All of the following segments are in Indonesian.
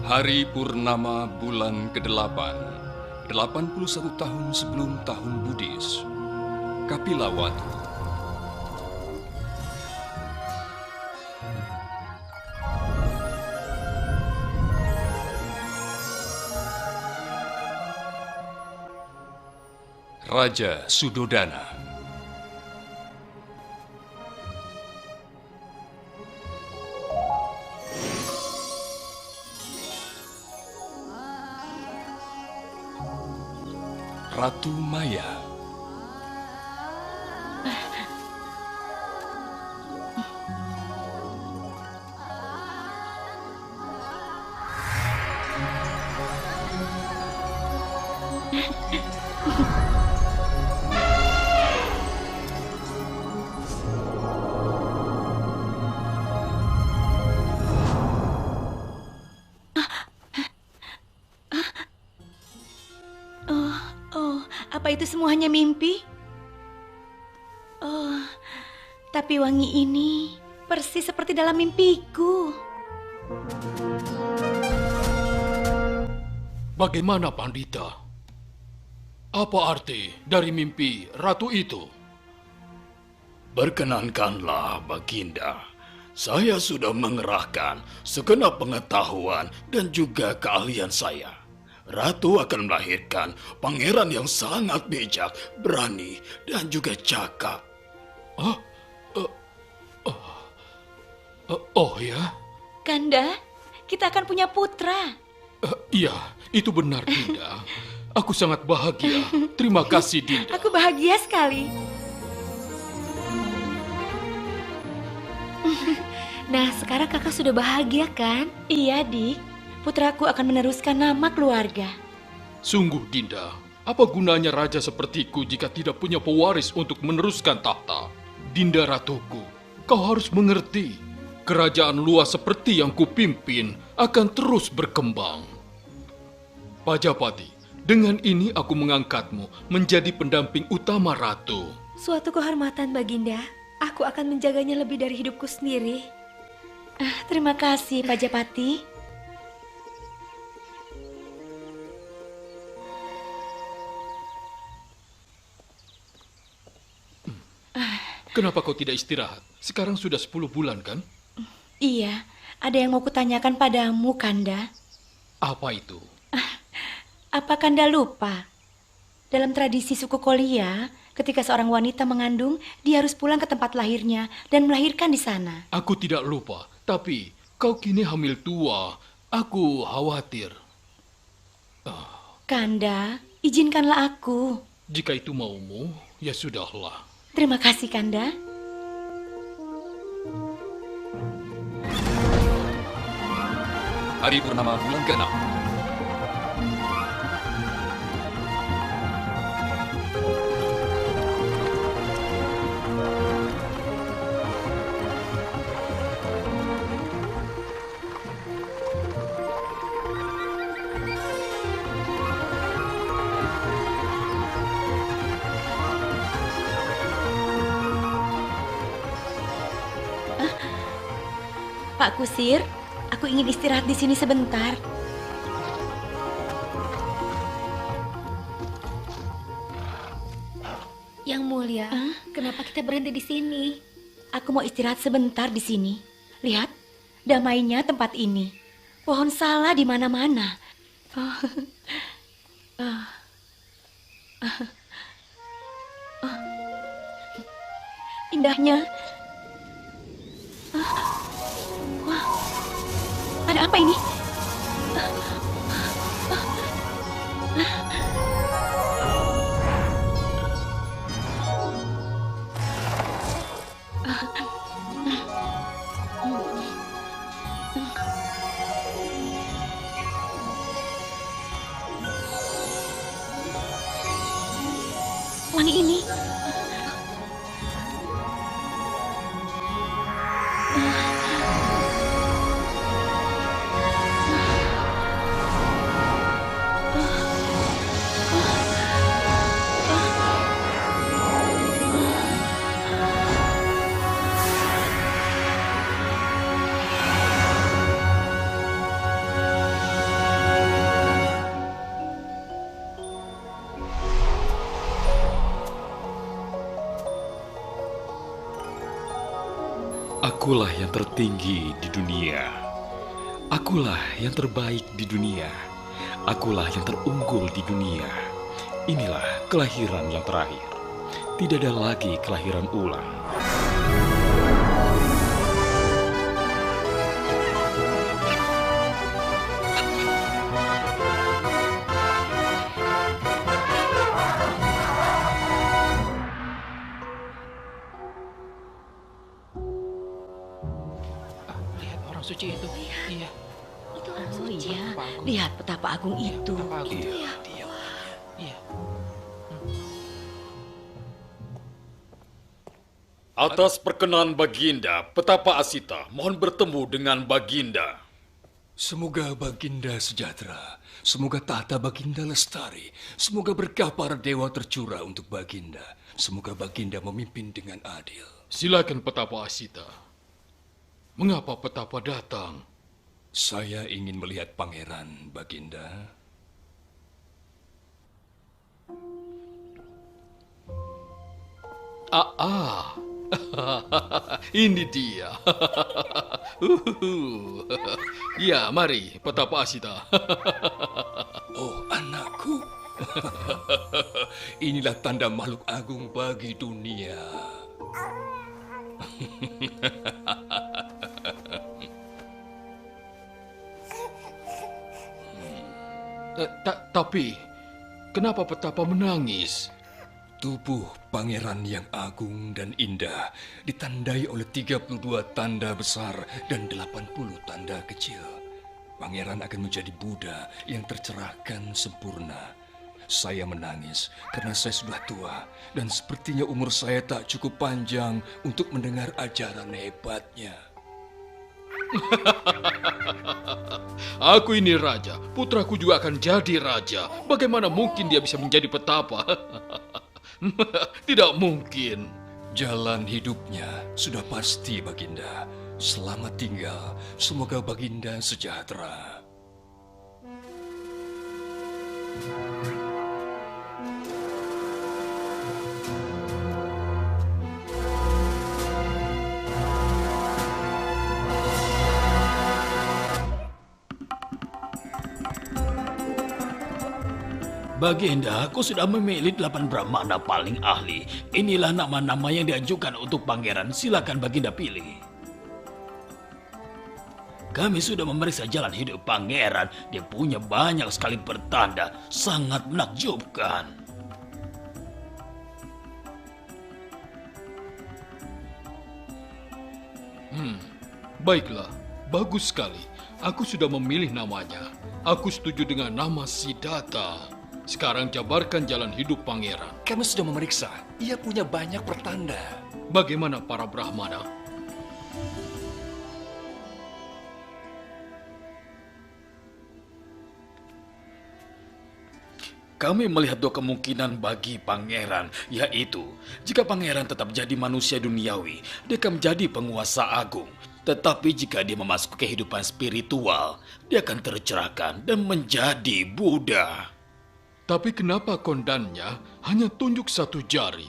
Hari Purnama bulan ke-8, 81 tahun sebelum tahun Buddhis. Kapilawatu. Raja Sudodana. Ratu Maya. Apa itu semuanya mimpi? Oh, tapi wangi ini persis seperti dalam mimpiku. Bagaimana, Pandita? Apa arti dari mimpi ratu itu? Berkenankanlah, Baginda. Saya sudah mengerahkan segenap pengetahuan dan juga keahlian saya. Ratu akan melahirkan pangeran yang sangat bijak, berani, dan juga cakap. Oh ya? Kanda, kita akan punya putra. Iya, itu benar, Dinda. Aku sangat bahagia. Terima kasih, Dinda. Aku bahagia sekali. Nah, sekarang kakak sudah bahagia kan? Iya, Dik. Putraku akan meneruskan nama keluarga. Sungguh, Dinda. Apa gunanya raja sepertiku jika tidak punya pewaris untuk meneruskan tahta? Dinda ratuku, kau harus mengerti. Kerajaan luas seperti yang kupimpin akan terus berkembang. Pajapati, dengan ini aku mengangkatmu menjadi pendamping utama ratu. Suatu kehormatan, Baginda. Aku akan menjaganya lebih dari hidupku sendiri. Terima kasih, Pajapati. Kenapa kau tidak istirahat? Sekarang sudah 10 bulan, kan? Iya, ada yang mau kutanyakan padamu, Kanda. Apa itu? Apa Kanda lupa? Dalam tradisi suku Kolia, ketika seorang wanita mengandung, dia harus pulang ke tempat lahirnya dan melahirkan di sana. Aku tidak lupa, tapi kau kini hamil tua. Aku khawatir. Kanda, izinkanlah aku. Jika itu maumu, ya sudahlah. Terima kasih, Kanda. Hari Purnama bulan ke-6. Pak Kusir, aku ingin istirahat di sini sebentar. Yang mulia, kenapa kita berhenti di sini? Aku mau istirahat sebentar di sini. Lihat, damainya tempat ini. Pohon salak di mana-mana. Indahnya. Wah, ada apa ini? Wangi ini. Akulah yang tertinggi di dunia. Akulah yang terbaik di dunia. Akulah yang terunggul di dunia. Inilah kelahiran yang terakhir. Tidak ada lagi kelahiran ulang. Lihat orang suci itu. Iya. Itu orang Oh suci. iya, lihat petapa agung itu. Apa aku? Iya. Iya. Atas perkenan Baginda, Petapa Asita mohon bertemu dengan Baginda. Semoga Baginda sejahtera. Semoga tahta Baginda lestari. Semoga berkah para dewa tercurah untuk Baginda. Semoga Baginda memimpin dengan adil. Silakan Petapa Asita. Mengapa Petapa datang? Saya ingin melihat pangeran, Baginda. Ini dia. Ya, mari Petapa Asita. Oh, anakku. Inilah tanda makhluk agung bagi dunia. Tapi, kenapa Petapa menangis? Tubuh pangeran yang agung dan indah ditandai oleh 32 tanda besar dan 80 tanda kecil. Pangeran akan menjadi Buddha yang tercerahkan sempurna. Saya menangis karena saya sudah tua dan sepertinya umur saya tak cukup panjang untuk mendengar ajaran hebatnya. Aku ini raja, putraku juga akan jadi raja. Bagaimana mungkin dia bisa menjadi petapa? Tidak mungkin. Jalan hidupnya sudah pasti, Baginda. Selamat tinggal, semoga Baginda sejahtera. Baginda, aku sudah memilih 8 Brahmana paling ahli. Inilah nama-nama yang diajukan untuk pangeran. Silakan Baginda pilih. Kami sudah memeriksa jalan hidup pangeran. Dia punya banyak sekali pertanda. Sangat menakjubkan. Baiklah, bagus sekali. Aku sudah memilih namanya. Aku setuju dengan nama Siddhartha. Sekarang jabarkan jalan hidup pangeran. Kami sudah memeriksa, ia punya banyak pertanda. Bagaimana para Brahmana? Kami melihat 2 kemungkinan bagi pangeran, yaitu jika pangeran tetap jadi manusia duniawi, dia akan menjadi penguasa agung. Tetapi jika dia memasuki kehidupan spiritual, dia akan tercerahkan dan menjadi Buddha. Tapi kenapa kondannya hanya tunjuk 1 jari?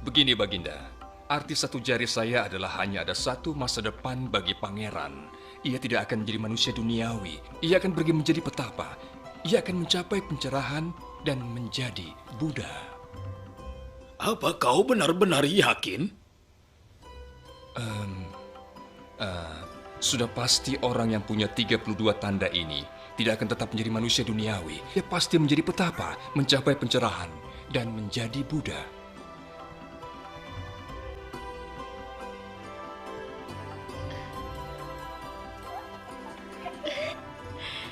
Begini, Baginda. Arti 1 jari saya adalah hanya ada 1 masa depan bagi pangeran. Ia tidak akan menjadi manusia duniawi. Ia akan pergi menjadi petapa. Ia akan mencapai pencerahan dan menjadi Buddha. Apa kau benar-benar yakin? Sudah pasti orang yang punya 32 tanda ini tidak akan tetap menjadi manusia duniawi. Dia pasti menjadi petapa, mencapai pencerahan, dan menjadi Buddha.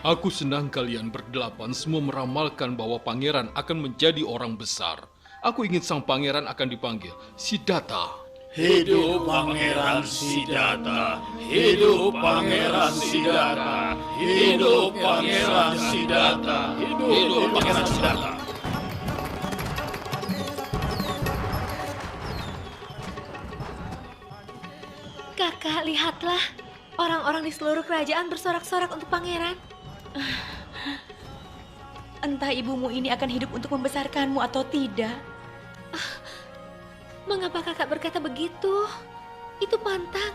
Aku senang kalian berdelapan semua meramalkan bahwa pangeran akan menjadi orang besar. Aku ingin sang pangeran akan dipanggil Siddhartha. Hidup Pangeran Siddhartha, hidup Pangeran Siddhartha, hidup Pangeran Siddhartha, hidup Pangeran Siddhartha. Kakak, lihatlah. Orang-orang di seluruh kerajaan bersorak-sorak untuk pangeran. Entah ibumu ini akan hidup untuk membesarkanmu atau tidak. Mengapa kakak berkata begitu? Itu pantang.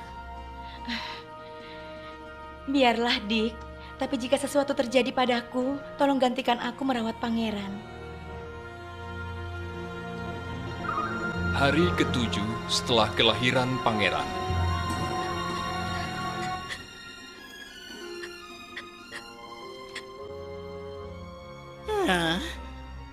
Biarlah, Dik. Tapi jika sesuatu terjadi padaku, tolong gantikan aku merawat pangeran. Hari ke-7 setelah kelahiran pangeran.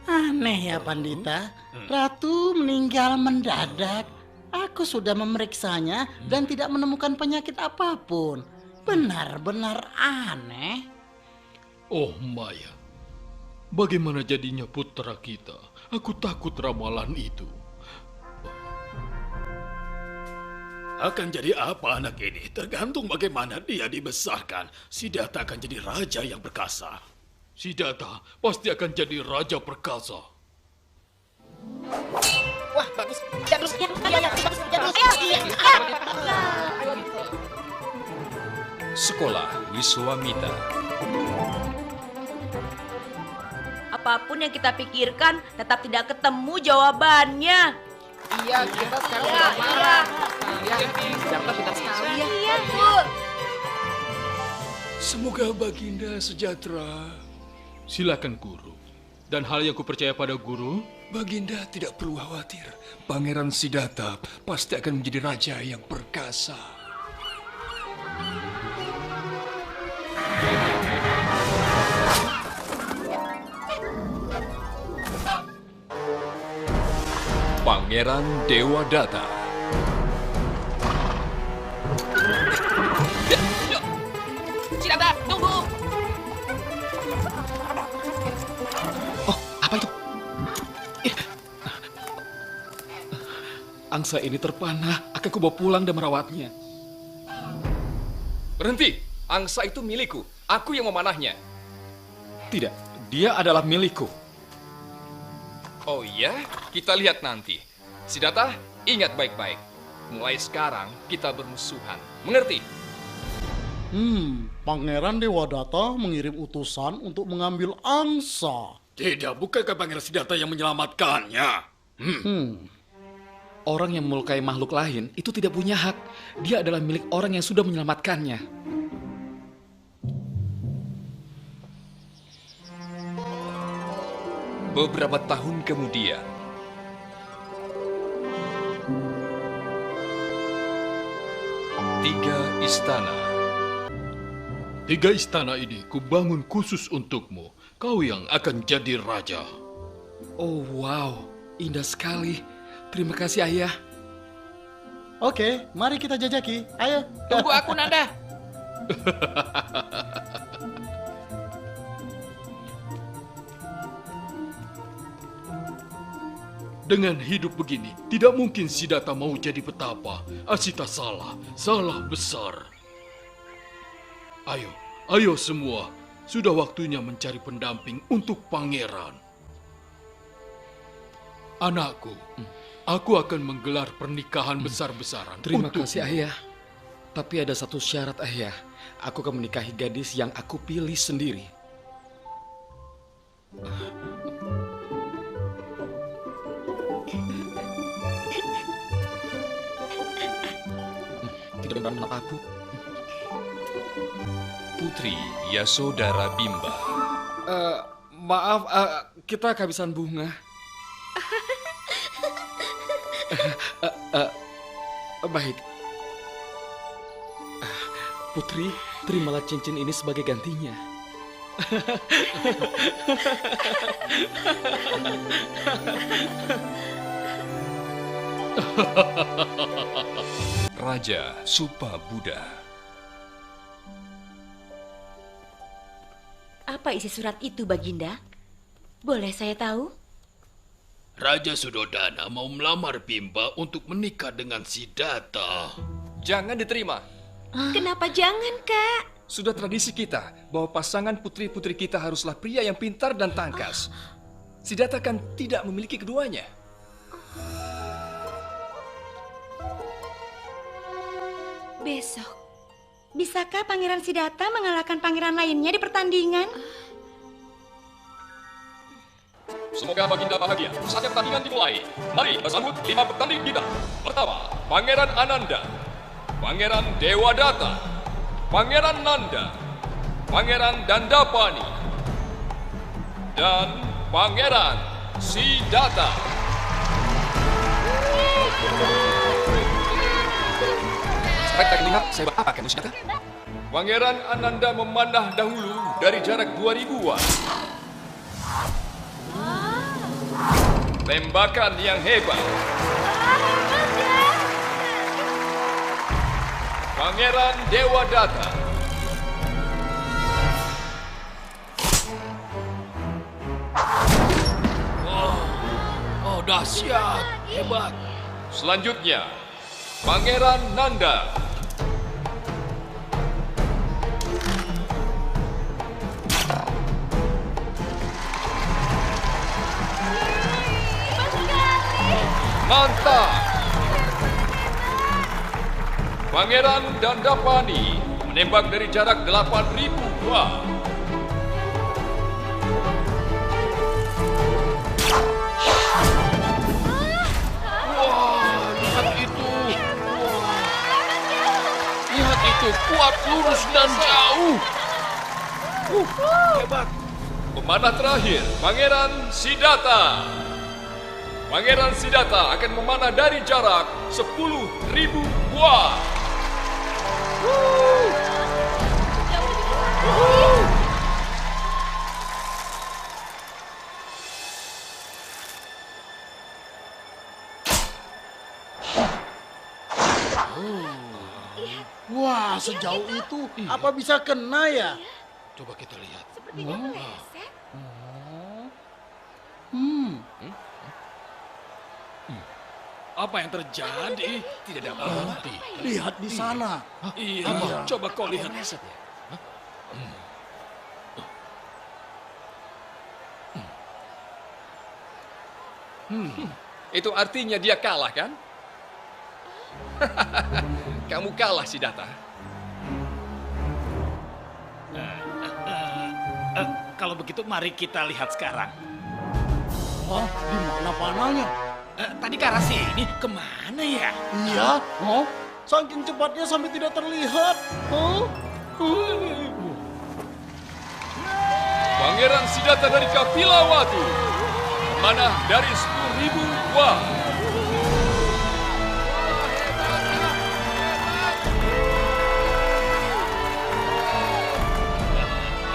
Aneh ya, Pandita. Ratu meninggal mendadak. Aku sudah memeriksanya dan tidak menemukan penyakit apapun. Benar-benar aneh. Oh Maya, bagaimana jadinya putra kita? Aku takut ramalan itu. Akan jadi apa anak ini tergantung bagaimana dia dibesarkan. Siddhartha akan jadi raja yang perkasa. Siddhartha pasti akan jadi raja perkasa. Wah, bagus. Jadus. Iya, bagus. Jadus. Sekolah Wiswamita. Apapun yang kita pikirkan, tetap tidak ketemu jawabannya. Iya, kita sekarang udah marah. Iya, Siddhartha pintar sekali ya. Iya, Bu. Semoga Baginda sejahtera. Silakan guru. Dan hal yang kupercaya pada guru, Baginda tidak perlu khawatir. Pangeran Siddhartha pasti akan menjadi raja yang perkasa. Pangeran Dewadatta. Siddhartha, tunggu. Oh, apa itu? Angsa ini terpanah, akan kubawa pulang dan merawatnya. Berhenti, angsa itu milikku. Aku yang memanahnya. Tidak, dia adalah milikku. Oh iya, kita lihat nanti. Siddhartha, ingat baik-baik. Mulai sekarang kita bermusuhan. Mengerti? Pangeran Dewadatta mengirim utusan untuk mengambil angsa. Tidak, bukankah Pangeran Siddhartha yang menyelamatkannya? Orang yang melukai makhluk lain itu tidak punya hak. Dia adalah milik orang yang sudah menyelamatkannya. Beberapa tahun kemudian, tiga istana. 3 istana ini kubangun khusus untukmu. Kau yang akan jadi raja. Oh wow, indah sekali. Terima kasih ayah. Oke, mari kita jajaki. Ayo. Tunggu aku, Nanda. Dengan hidup begini, tidak mungkin Siddhartha mau jadi petapa. Asita salah besar. Ayo semua, sudah waktunya mencari pendamping untuk pangeran. Anakku, aku akan menggelar pernikahan besar-besaran. Terima untukmu. kasih ayah. Tapi ada satu syarat ayah. Aku akan menikahi gadis yang aku pilih sendiri. Tidak benar menolak aku. Putri Yasodhara Bimba. Maaf, kita kehabisan bunga. Baik. Putri, terimalah cincin ini sebagai gantinya. Raja Supa Buddha. Apa isi surat itu, Baginda? Boleh saya tahu? Raja Suddhodana mau melamar Bimba untuk menikah dengan Siddhartha. Jangan diterima. Kenapa jangan, Kak? Sudah tradisi kita bahwa pasangan putri-putri kita haruslah pria yang pintar dan tangkas. Siddhartha kan tidak memiliki keduanya. Besok. Bisakah Pangeran Siddhartha mengalahkan pangeran lainnya di pertandingan? Semoga Baginda bahagia. Saatnya pertandingan dimulai. Mari kita sambut 5 petanding kita. Pertama, Pangeran Ananda, Pangeran Dewadatta, Pangeran Nanda, Pangeran Dandapani, dan Pangeran Siddhartha. Sekarang kita lihat saya apa kamu Siddhartha? Pangeran Ananda memanah dahulu dari jarak 2000-an. Tembakan yang hebat. Pangeran Dewadatta. Oh, dahsyat, hebat. Selanjutnya, Pangeran Nanda. Mantap. Pangeran Dandapani menembak dari jarak 8.000 wah. Wah, lihat itu. Lihat itu, kuat, lurus, dan jauh. Hebat. Pemanah terakhir, Pangeran Siddhartha. Pangeran Siddhartha akan memanah dari jarak 10.000 buah. Wah, sejauh itu apa bisa kena ya? Coba kita lihat. Apa yang terjadi? Tidak ada berhenti. Lihat di sana. Iya, coba kau lihat. Itu artinya dia kalah kan? Kamu kalah Siddhartha. Kalau begitu mari kita lihat sekarang. Wah, di mana panahnya? Tadi ke arah sini, kemana ya? Iya, oh, saking cepatnya sampai tidak terlihat. Oh, Pangeran Siddhartha dari Kapilawatu memanah dari 10.000 wah.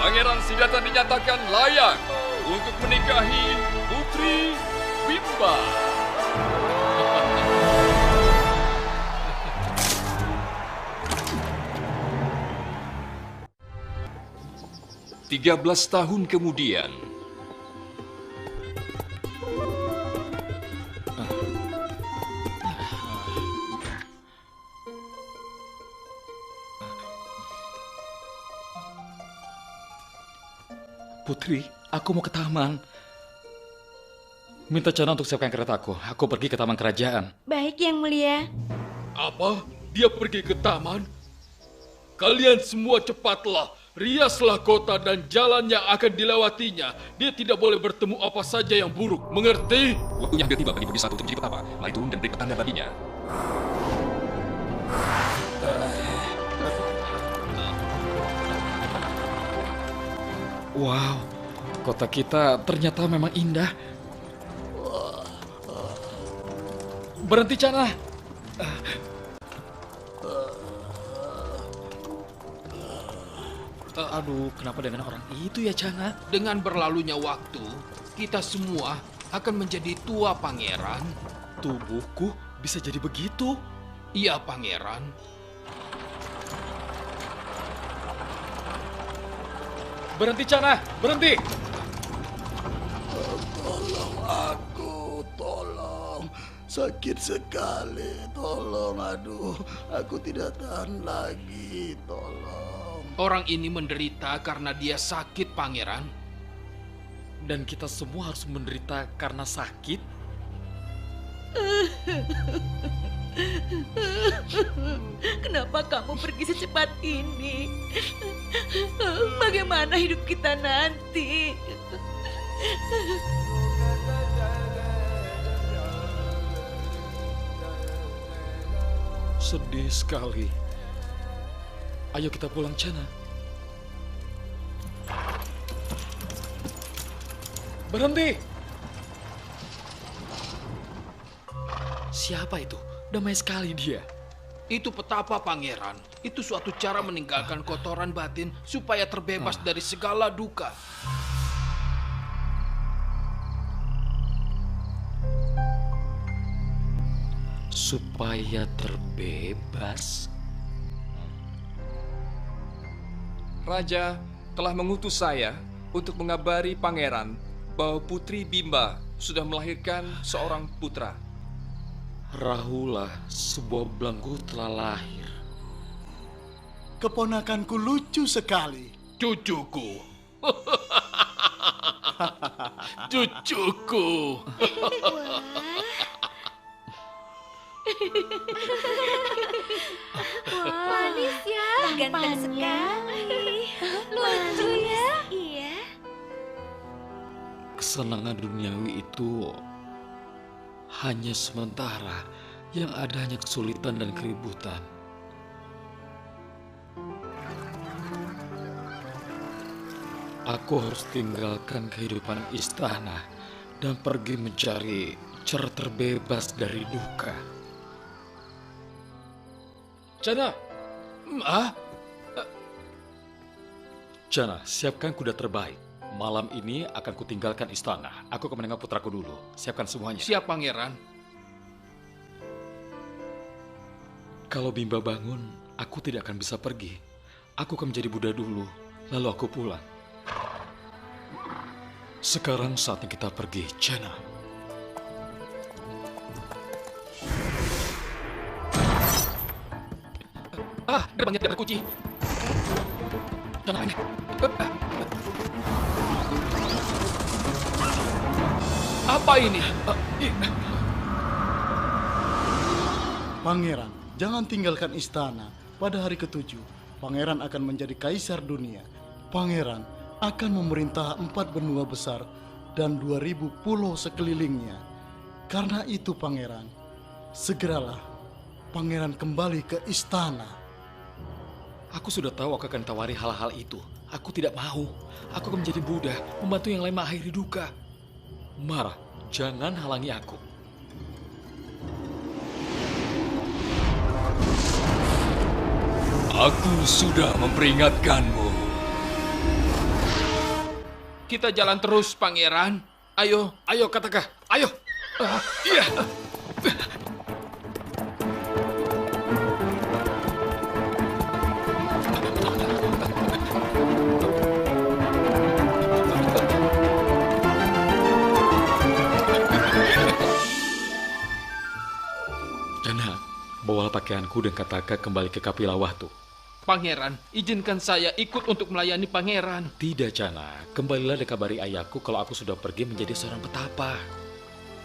Pangeran Siddhartha dinyatakan layak untuk menikahi Putri Bimba. Tiga 13 tahun kemudian, Putri, aku mau ke taman. Minta Cana untuk siapkan keretaku. Aku pergi ke taman kerajaan. Baik, Yang Mulia. Apa? Dia pergi ke taman? Kalian semua cepatlah. Riaslah kota dan jalan yang akan dilewatinya. Dia tidak boleh bertemu apa saja yang buruk. Mengerti? waktunya hampir tiba bagi Budi Satu untuk menjadi petapa. Mari turun dan beri petanda baginya. Wow, kota kita ternyata memang indah. Berhenti, Cana. Aduh, kenapa dengan orang itu ya, Cana? Dengan berlalunya waktu, kita semua akan menjadi tua, Pangeran. Tubuhku bisa jadi begitu. Iya, Pangeran. Berhenti, Cana. Berhenti. tolong aku, tolong. Sakit sekali, tolong. Aduh, aku tidak tahan lagi, tolong. Orang ini menderita karena dia sakit, Pangeran. Dan kita semua harus menderita karena sakit. Kenapa kamu pergi secepat ini? Bagaimana hidup kita nanti? Sedih sekali. Ayo kita pulang, Chana. Berhenti! Siapa itu? Damai sekali dia. Itu petapa, Pangeran. Itu suatu cara meninggalkan kotoran batin supaya terbebas dari segala duka. Supaya terbebas? Raja telah mengutus saya untuk mengabari pangeran bahwa Putri Bimba sudah melahirkan seorang putra. Rahula, sebuah belenggu telah lahir. Keponakanku lucu sekali. Cucuku. Cucuku. Manis ya, ganteng sekali. Lucu ya. Iya. Kesenangan duniawi itu hanya sementara, yang ada hanya kesulitan dan keributan. Aku harus tinggalkan kehidupan istana dan pergi mencari cara terbebas dari duka. Chana! Chana, siapkan kuda terbaik. Malam ini akan kutinggalkan istana. Aku akan menengok putraku dulu. Siapkan semuanya. Siap, Pangeran. Kalau Bimba bangun, aku tidak akan bisa pergi. Aku akan menjadi Buddha dulu, lalu aku pulang. Sekarang saatnya kita pergi, Chana. Depannya ada kunci. Chana, ini. Apa ini? Pangeran, jangan tinggalkan istana. Pada hari ketujuh, pangeran akan menjadi kaisar dunia. Pangeran akan memerintah 4 benua besar dan 2000 pulau sekelilingnya. Karena itu pangeran, segeralah pangeran kembali ke istana. Aku sudah tahu aku akan tawari hal-hal itu. Aku tidak mau. Aku akan menjadi Buddha, membantu yang lain mengakhiri duka. Mara, jangan halangi aku. Aku sudah memperingatkanmu. Kita jalan terus, Pangeran. Ayo. Ayo, Kataka. Ayo. Iya. Chana, bawalah pakaianku dan Kataka kembali ke Kapilawatu. Pangeran, izinkan saya ikut untuk melayani Pangeran. Tidak, Chana. Kembalilah dan kabari ayahku kalau aku sudah pergi menjadi seorang petapa.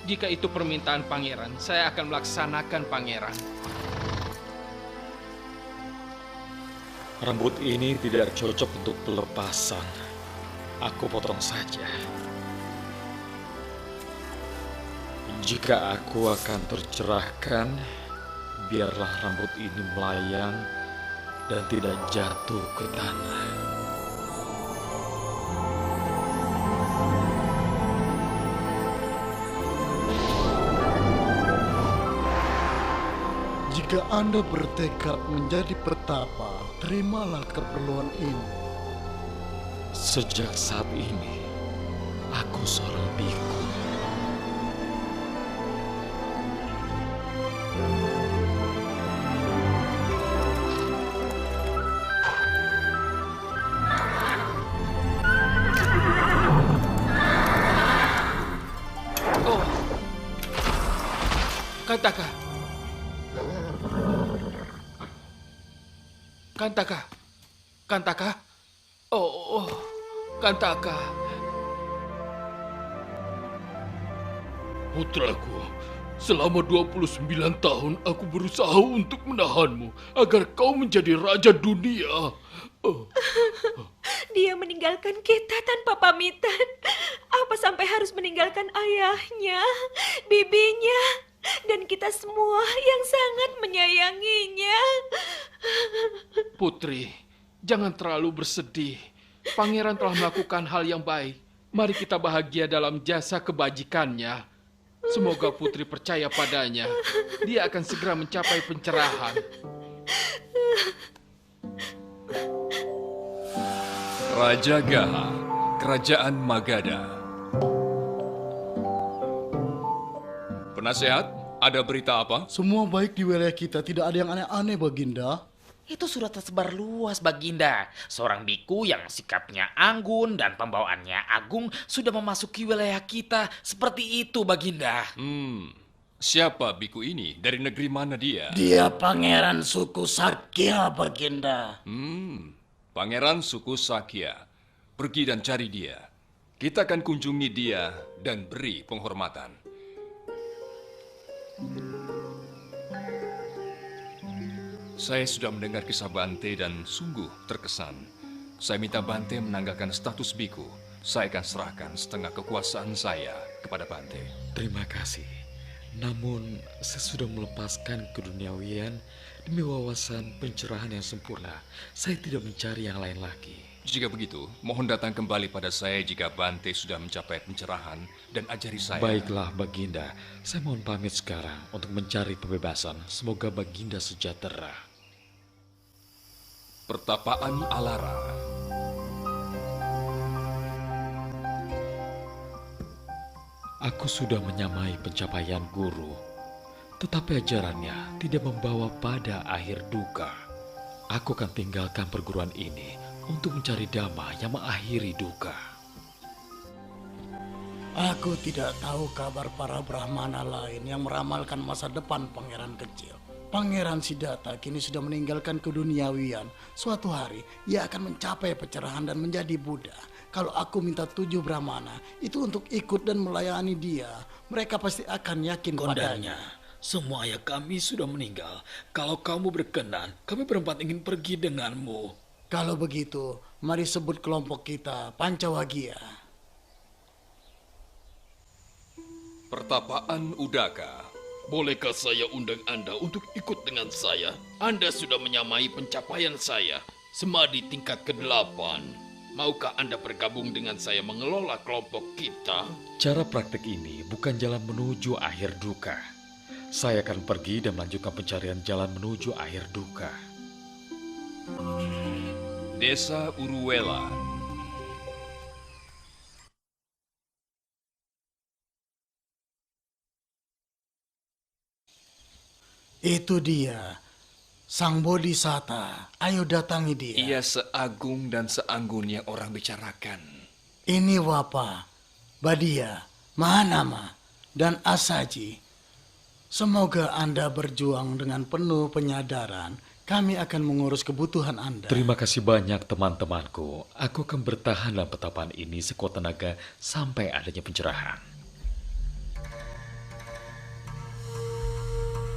Jika itu permintaan Pangeran, saya akan melaksanakan, Pangeran. Rambut ini tidak cocok untuk pelepasan. Aku potong saja. Jika aku akan tercerahkan, biarlah rambut ini melayang dan tidak jatuh ke tanah. Jika Anda bertekad menjadi petapa, terimalah keperluan ini. Sejak saat ini, aku seorang biku. Oh, Kantaka. Kantaka. Kantaka. Oh, Kantaka. Putraku, selama 29 tahun aku berusaha untuk menahanmu agar kau menjadi raja dunia. Dia meninggalkan kita tanpa pamitan. Apa sampai harus meninggalkan ayahnya, bibinya? dan kita semua yang sangat menyayanginya. Putri, jangan terlalu bersedih. Pangeran telah melakukan hal yang baik. Mari kita bahagia dalam jasa kebajikannya. Semoga Putri percaya padanya. Dia akan segera mencapai pencerahan. Raja Gaha, Kerajaan Magadha. Penasehat, ada berita apa? Semua baik di wilayah kita, tidak ada yang aneh-aneh, Baginda. Itu sudah tersebar luas, Baginda. Seorang biku yang sikapnya anggun dan pembawaannya agung sudah memasuki wilayah kita. Seperti itu, Baginda. Siapa biku ini? Dari negeri mana dia? Dia pangeran suku Sakya, Baginda. Pangeran suku Sakya. Pergi dan cari dia. Kita akan kunjungi dia dan beri penghormatan. Saya sudah mendengar kisah Bante dan sungguh terkesan. Saya minta Bante menanggalkan status biku. Saya akan serahkan setengah kekuasaan saya kepada Bante. Terima kasih. Namun, saya sudah melepaskan keduniawian demi wawasan pencerahan yang sempurna. Saya tidak mencari yang lain lagi. Jika begitu, mohon datang kembali pada saya jika Bante sudah mencapai pencerahan dan ajari saya. Baiklah, Baginda. Saya mohon pamit sekarang untuk mencari pembebasan. Semoga Baginda sejahtera. Pertapaan Alara. Aku sudah menyamai pencapaian guru, tetapi ajarannya tidak membawa pada akhir duka. Aku akan tinggalkan perguruan ini untuk mencari dhamma yang mengakhiri duka. Aku tidak tahu kabar para Brahmana lain yang meramalkan masa depan pangeran kecil. Pangeran Siddhartha kini sudah meninggalkan keduniawian. Suatu hari ia akan mencapai pencerahan dan menjadi Buddha. Kalau aku minta 7 Brahmana itu untuk ikut dan melayani dia, mereka pasti akan yakin padanya. Semua ayah kami sudah meninggal. Kalau kamu berkenan, kami berempat ingin pergi denganmu. Kalau begitu, mari sebut kelompok kita Pancawagia. Pertapaan Udaka. Bolehkah saya undang Anda untuk ikut dengan saya? Anda sudah menyamai pencapaian saya. Semadi tingkat ke-8. Maukah Anda bergabung dengan saya mengelola kelompok kita? Cara praktek ini bukan jalan menuju akhir duka. Saya akan pergi dan melanjutkan pencarian jalan menuju akhir duka. Desa Uruwela. Itu dia, Sang Bodhisatta. Ayo datangi dia. Ia seagung dan seanggun yang orang bicarakan. Ini Wapa, Badia, Mahanama, dan Asaji. Semoga Anda berjuang dengan penuh penyadaran. Kami akan mengurus kebutuhan Anda. Terima kasih banyak teman-temanku. Aku akan bertahan dalam petapaan ini sekuat tenaga sampai adanya pencerahan.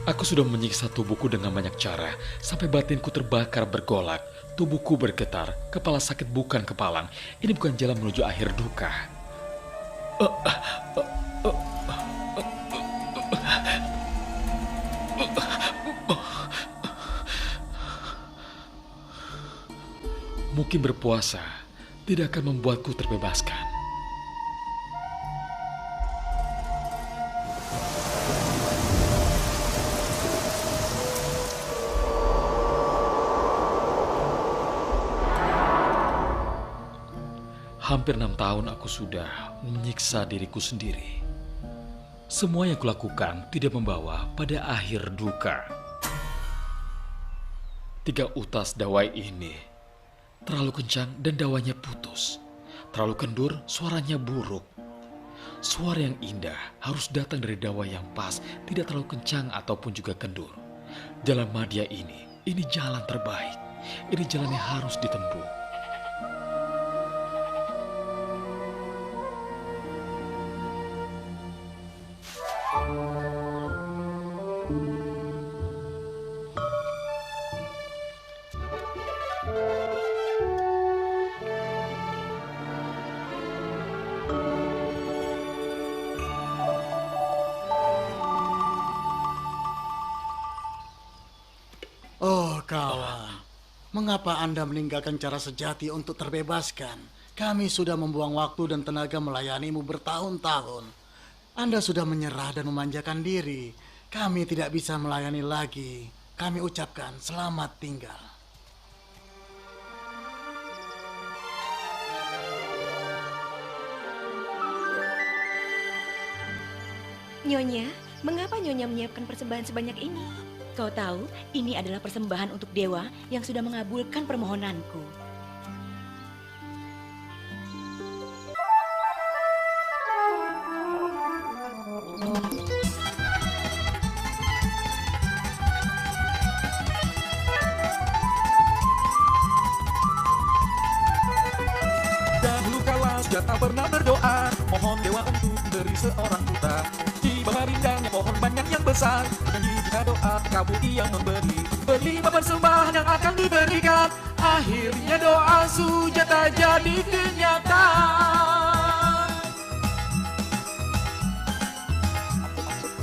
Aku sudah menyiksa tubuhku dengan banyak cara, sampai batinku terbakar bergolak, tubuhku bergetar, kepala sakit bukan kepalang. Ini bukan jalan menuju akhir duka. Mungkin berpuasa tidak akan membuatku terbebaskan. Hampir 6 tahun aku sudah menyiksa diriku sendiri. Semua yang kulakukan tidak membawa pada akhir duka. 3 utas dawai ini terlalu kencang dan dawanya putus. Terlalu kendur, suaranya buruk. Suara yang indah harus datang dari dawa yang pas, tidak terlalu kencang ataupun juga kendur. Jalan madya ini jalan terbaik. Ini jalan yang harus ditempuh. Mengapa Anda meninggalkan cara sejati untuk terbebaskan? Kami sudah membuang waktu dan tenaga melayanimu bertahun-tahun. Anda sudah menyerah dan memanjakan diri. Kami tidak bisa melayani lagi. Kami ucapkan selamat tinggal. Nyonya, mengapa Nyonya menyiapkan persembahan sebanyak ini? Kau tahu, ini adalah persembahan untuk dewa yang sudah mengabulkan permohonanku. Dahulu kala sudah tak pernah berdoa, mohon dewa untuk beri seorang putra. Di bawah rindangnya pohon banyak yang besar, dan jika doa kabul ia memberi. Berlima persembahan yang akan diberikan, akhirnya doa Sujata jadi kenyataan.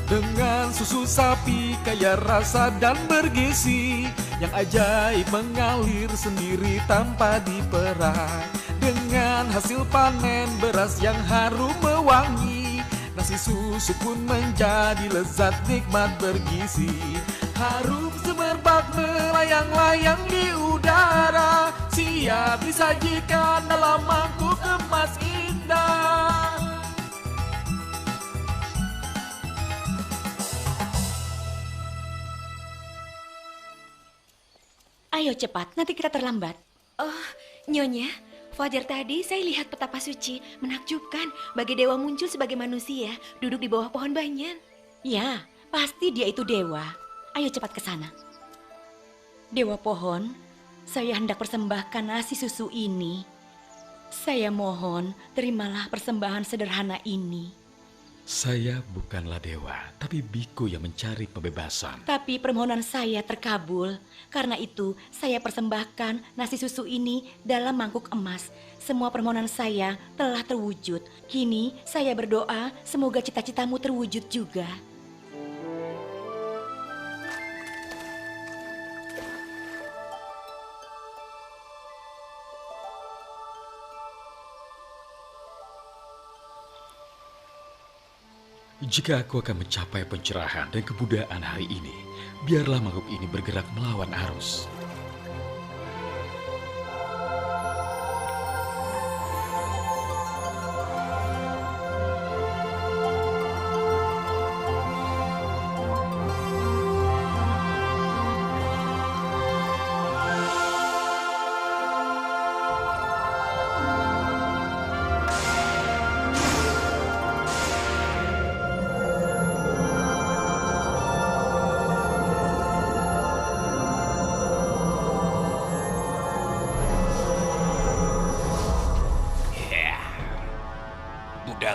Dengan susu sapi kaya rasa dan bergizi, yang ajaib mengalir sendiri tanpa diperah. Dengan hasil panen beras yang harum mewangi, nasi susu pun menjadi lezat nikmat bergizi. Harum semerbak melayang-layang di udara, siap disajikan dalam mangkuk emas indah. Ayo cepat, nanti kita terlambat. Oh, Nyonya, fajar tadi saya lihat petapa suci menakjubkan bagi dewa muncul sebagai manusia duduk di bawah pohon banyan. Ya, pasti dia itu dewa. Ayo cepat ke sana. Dewa pohon, saya hendak persembahkan nasi susu ini. Saya mohon, terimalah persembahan sederhana ini. Saya bukanlah dewa, tapi biku yang mencari pembebasan. Tapi permohonan saya terkabul. Karena itu, saya persembahkan nasi susu ini dalam mangkuk emas. Semua permohonan saya telah terwujud. Kini, saya berdoa semoga cita-citamu terwujud juga. Jika aku akan mencapai pencerahan dan kebudayaan hari ini, biarlah makhluk ini bergerak melawan arus.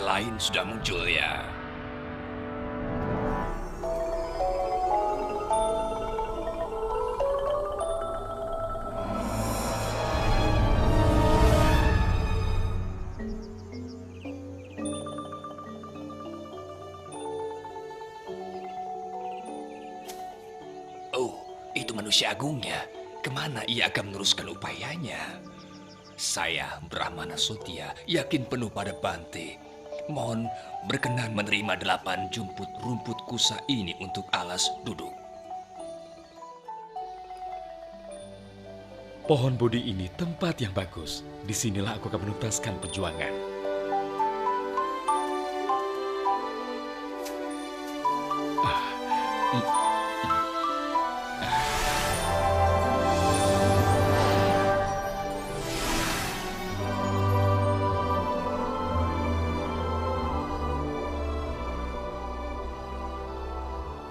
Lain sudah muncul ya. Oh, itu manusia agungnya. Kemana ia akan meneruskan upayanya? Saya, Brahmana Sotya, yakin penuh pada Bante. Mohon berkenan menerima 8 jumput rumput kusa ini untuk alas duduk. Pohon Bodhi ini tempat yang bagus. Disinilah aku akan menuntaskan perjuangan.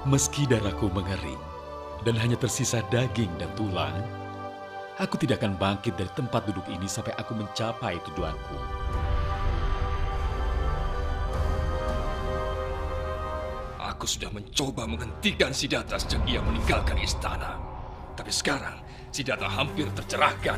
Meski darahku mengering dan hanya tersisa daging dan tulang, aku tidak akan bangkit dari tempat duduk ini sampai aku mencapai tujuanku. Aku sudah mencoba menghentikan Siddhartha sejak ia meninggalkan istana. Tapi sekarang Siddhartha hampir tercerahkan.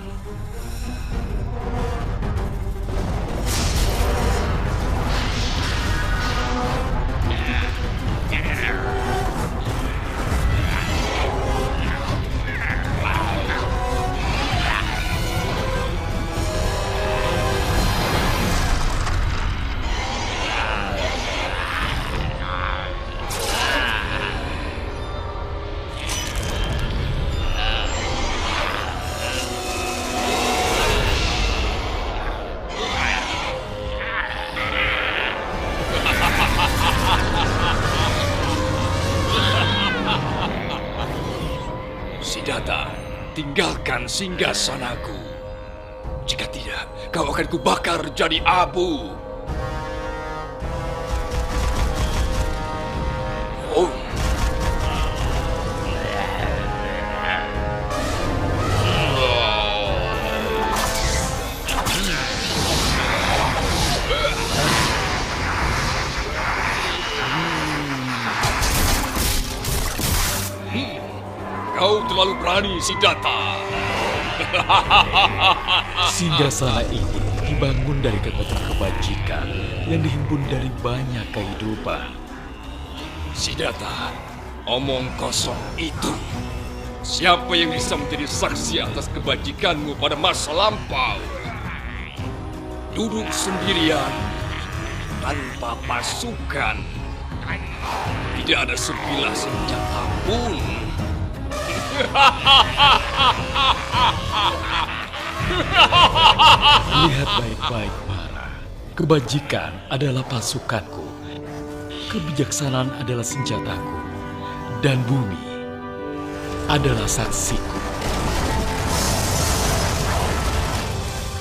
hancurkan singgasanaku. Jika tidak, kau akan kubakar jadi abu. Oh. Kau terlalu berani, Siddhartha. Singgasana ini dibangun dari kekuatan kebajikan yang dihimpun dari banyak kehidupan. Siddhartha, omong kosong itu. Siapa yang bisa menjadi saksi atas kebajikanmu pada masa lampau? Duduk sendirian, tanpa pasukan. Tidak ada sebilah senjata pun. Lihat baik-baik, Mara. Kebajikan adalah pasukanku. Kebijaksanaan adalah senjataku. Dan bumi adalah saksiku.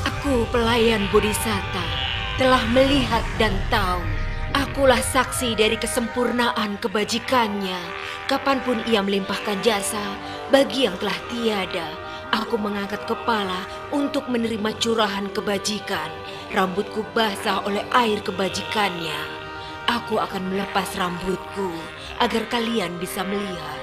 Aku pelayan Bodhisatta, telah melihat dan tahu. Akulah saksi dari kesempurnaan kebajikannya. Kapanpun ia melimpahkan jasa bagi yang telah tiada, aku mengangkat kepala untuk menerima curahan kebajikan. Rambutku basah oleh air kebajikannya. Aku akan melepas rambutku agar kalian bisa melihat.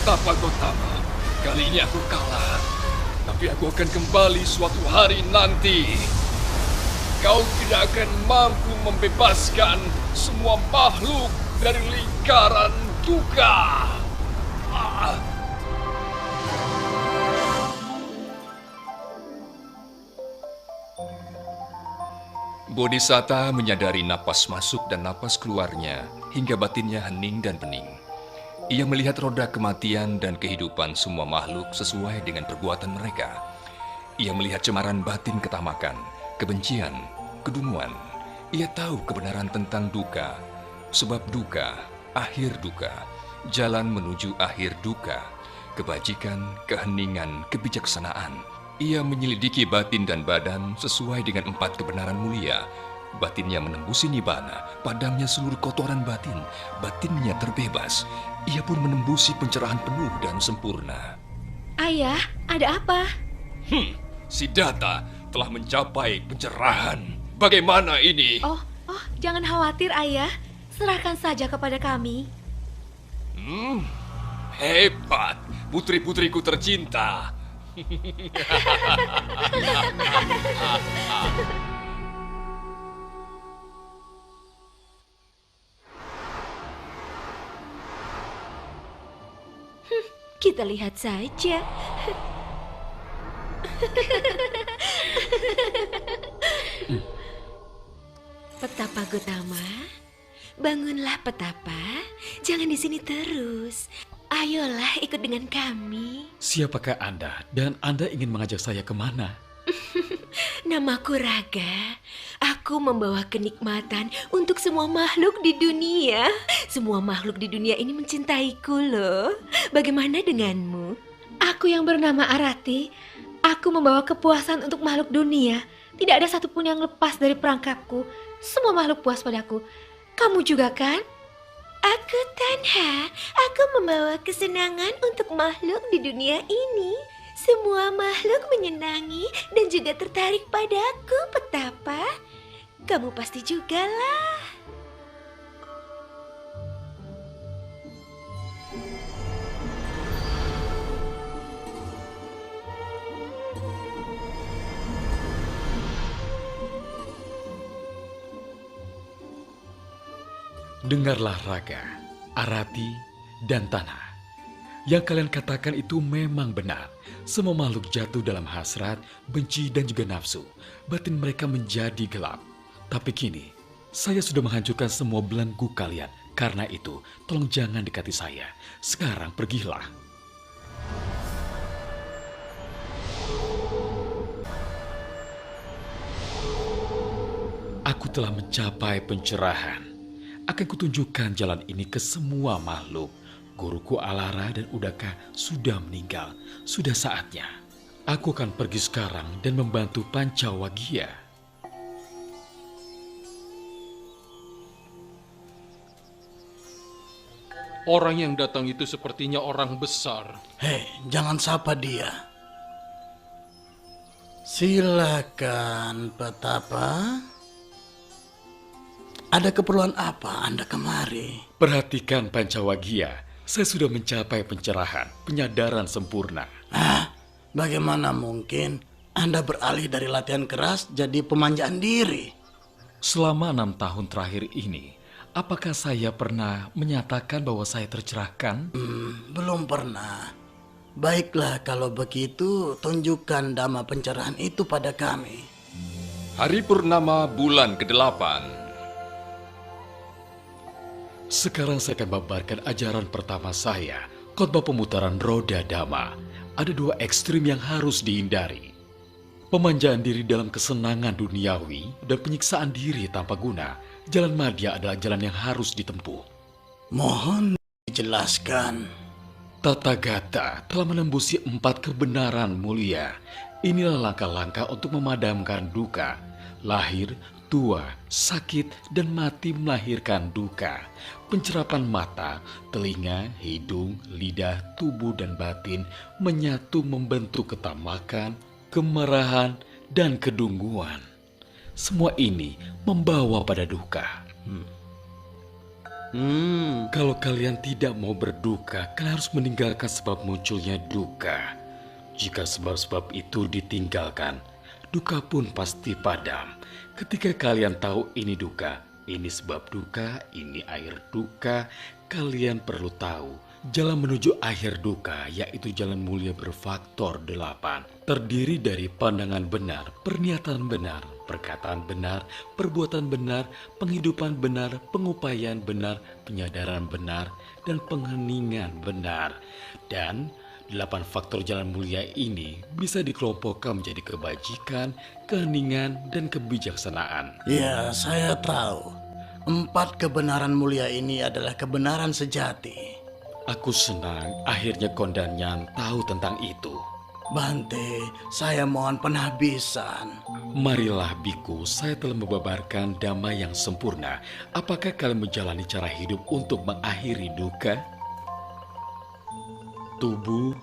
Betapa Gotama, kali ini aku kalah. Tapi aku akan kembali suatu hari nanti. Kau tidak akan mampu membebaskan semua makhluk dari lingkaran duka. Bodhisatta menyadari napas masuk dan napas keluarnya hingga batinnya hening dan bening. Ia melihat roda kematian dan kehidupan semua makhluk sesuai dengan perbuatan mereka. Ia melihat cemaran batin ketamakan, kebencian, kedunguan. Ia tahu kebenaran tentang duka, sebab duka, akhir duka, jalan menuju akhir duka, kebajikan, keheningan, kebijaksanaan. Ia menyelidiki batin dan badan sesuai dengan 4 kebenaran mulia. Batinnya menembusi nibbana, padamnya seluruh kotoran batin, batinnya terbebas. Ia pun menembusi pencerahan penuh dan sempurna. Ayah, ada apa? Siddhartha telah mencapai pencerahan. Bagaimana ini? Oh, jangan khawatir, Ayah. Serahkan saja kepada kami. Hebat, putri-putriku tercinta. Kita lihat saja. Petapa Gotama, bangunlah Petapa. Jangan di sini terus. Ayolah ikut dengan kami. Siapakah Anda dan Anda ingin mengajak saya kemana? Namaku Raga. Aku membawa kenikmatan untuk semua makhluk di dunia. Semua makhluk di dunia ini mencintaiku loh. Bagaimana denganmu? Aku yang bernama Arati. Aku membawa kepuasan untuk makhluk dunia. Tidak ada satupun yang lepas dari perangkapku. Semua makhluk puas padaku. Kamu juga kan? Aku Tanha. Aku membawa kesenangan untuk makhluk di dunia ini. Semua makhluk menyenangi dan juga tertarik padaku, Petapa. Kamu pasti juga lah. Dengarlah Raga, Arati, dan Tanha. Yang kalian katakan itu memang benar. Semua makhluk jatuh dalam hasrat, benci, dan juga nafsu. Batin mereka menjadi gelap. Tapi kini, saya sudah menghancurkan semua belenggu kalian. Karena itu, tolong jangan dekati saya. Sekarang pergilah. Aku telah mencapai pencerahan. Akan kutunjukkan jalan ini ke semua makhluk. Guruku Alara dan Udaka sudah meninggal. Sudah saatnya. Aku akan pergi sekarang dan membantu Pancawagia. Orang yang datang itu sepertinya orang besar. Hei, jangan sapa dia. Silakan, Petapa. Ada keperluan apa Anda kemari? Perhatikan Pancawagia. Saya sudah mencapai pencerahan, penyadaran sempurna. Bagaimana mungkin Anda beralih dari latihan keras jadi pemanjaan diri? Selama 6 tahun terakhir ini, apakah saya pernah menyatakan bahwa saya tercerahkan? Belum pernah. Baiklah kalau begitu, tunjukkan dhamma pencerahan itu pada kami. Hari purnama bulan ke-8. Sekarang saya akan membabarkan ajaran pertama saya, khotbah pemutaran roda dhamma. Ada 2 ekstrim yang harus dihindari. Pemanjaan diri dalam kesenangan duniawi dan penyiksaan diri tanpa guna. Jalan madya adalah jalan yang harus ditempuh. Mohon dijelaskan. Tathagata telah menembusi 4 kebenaran mulia. Inilah langkah-langkah untuk memadamkan duka. Lahir, tua, sakit, dan mati melahirkan duka. Pencerapan mata, telinga, hidung, lidah, tubuh, dan batin menyatu membentuk ketamakan, kemarahan, dan kedunguan. Semua ini membawa pada duka. Kalau kalian tidak mau berduka, kalian harus meninggalkan sebab munculnya duka. Jika sebab-sebab itu ditinggalkan, duka pun pasti padam. Ketika kalian tahu ini duka, ini sebab duka, ini air duka, kalian perlu tahu jalan menuju akhir duka, yaitu jalan mulia berfaktor 8. Terdiri dari pandangan benar, pernyataan benar, perkataan benar, perbuatan benar, penghidupan benar, pengupayaan benar, penyadaran benar, dan pengheningan benar. Dan 8 faktor jalan mulia ini bisa dikelompokkan menjadi kebajikan, keheningan, dan kebijaksanaan. Ya, saya tahu. 4 kebenaran mulia ini adalah kebenaran sejati. Aku senang akhirnya Kondanyan tahu tentang itu. Bante, saya mohon penhabisan. Marilah biku, saya telah membabarkan dhamma yang sempurna. Apakah kalian menjalani cara hidup untuk mengakhiri duka? Tubuh,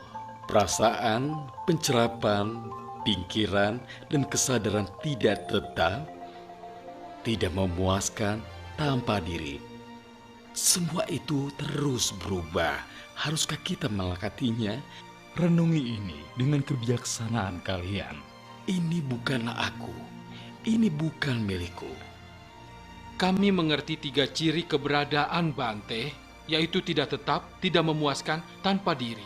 perasaan, pencerapan, pikiran, dan kesadaran tidak tetap, tidak memuaskan, tanpa diri. Semua itu terus berubah. Haruskah kita melakatinya? Renungi ini dengan kebijaksanaan kalian. Ini bukanlah aku. Ini bukan milikku. Kami mengerti 3 ciri keberadaan Bante, yaitu tidak tetap, tidak memuaskan, tanpa diri.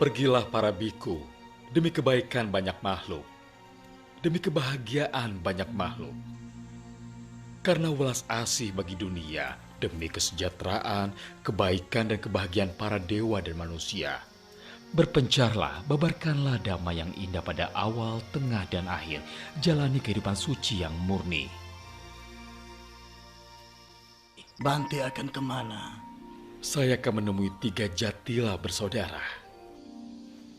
Pergilah para biku, demi kebaikan banyak makhluk, demi kebahagiaan banyak makhluk. Karena welas asih bagi dunia, demi kesejahteraan, kebaikan, dan kebahagiaan para dewa dan manusia. Berpencarlah, babarkanlah dhamma yang indah pada awal, tengah, dan akhir. Jalani kehidupan suci yang murni. Bante akan kemana? Saya akan menemui 3 jatila bersaudara.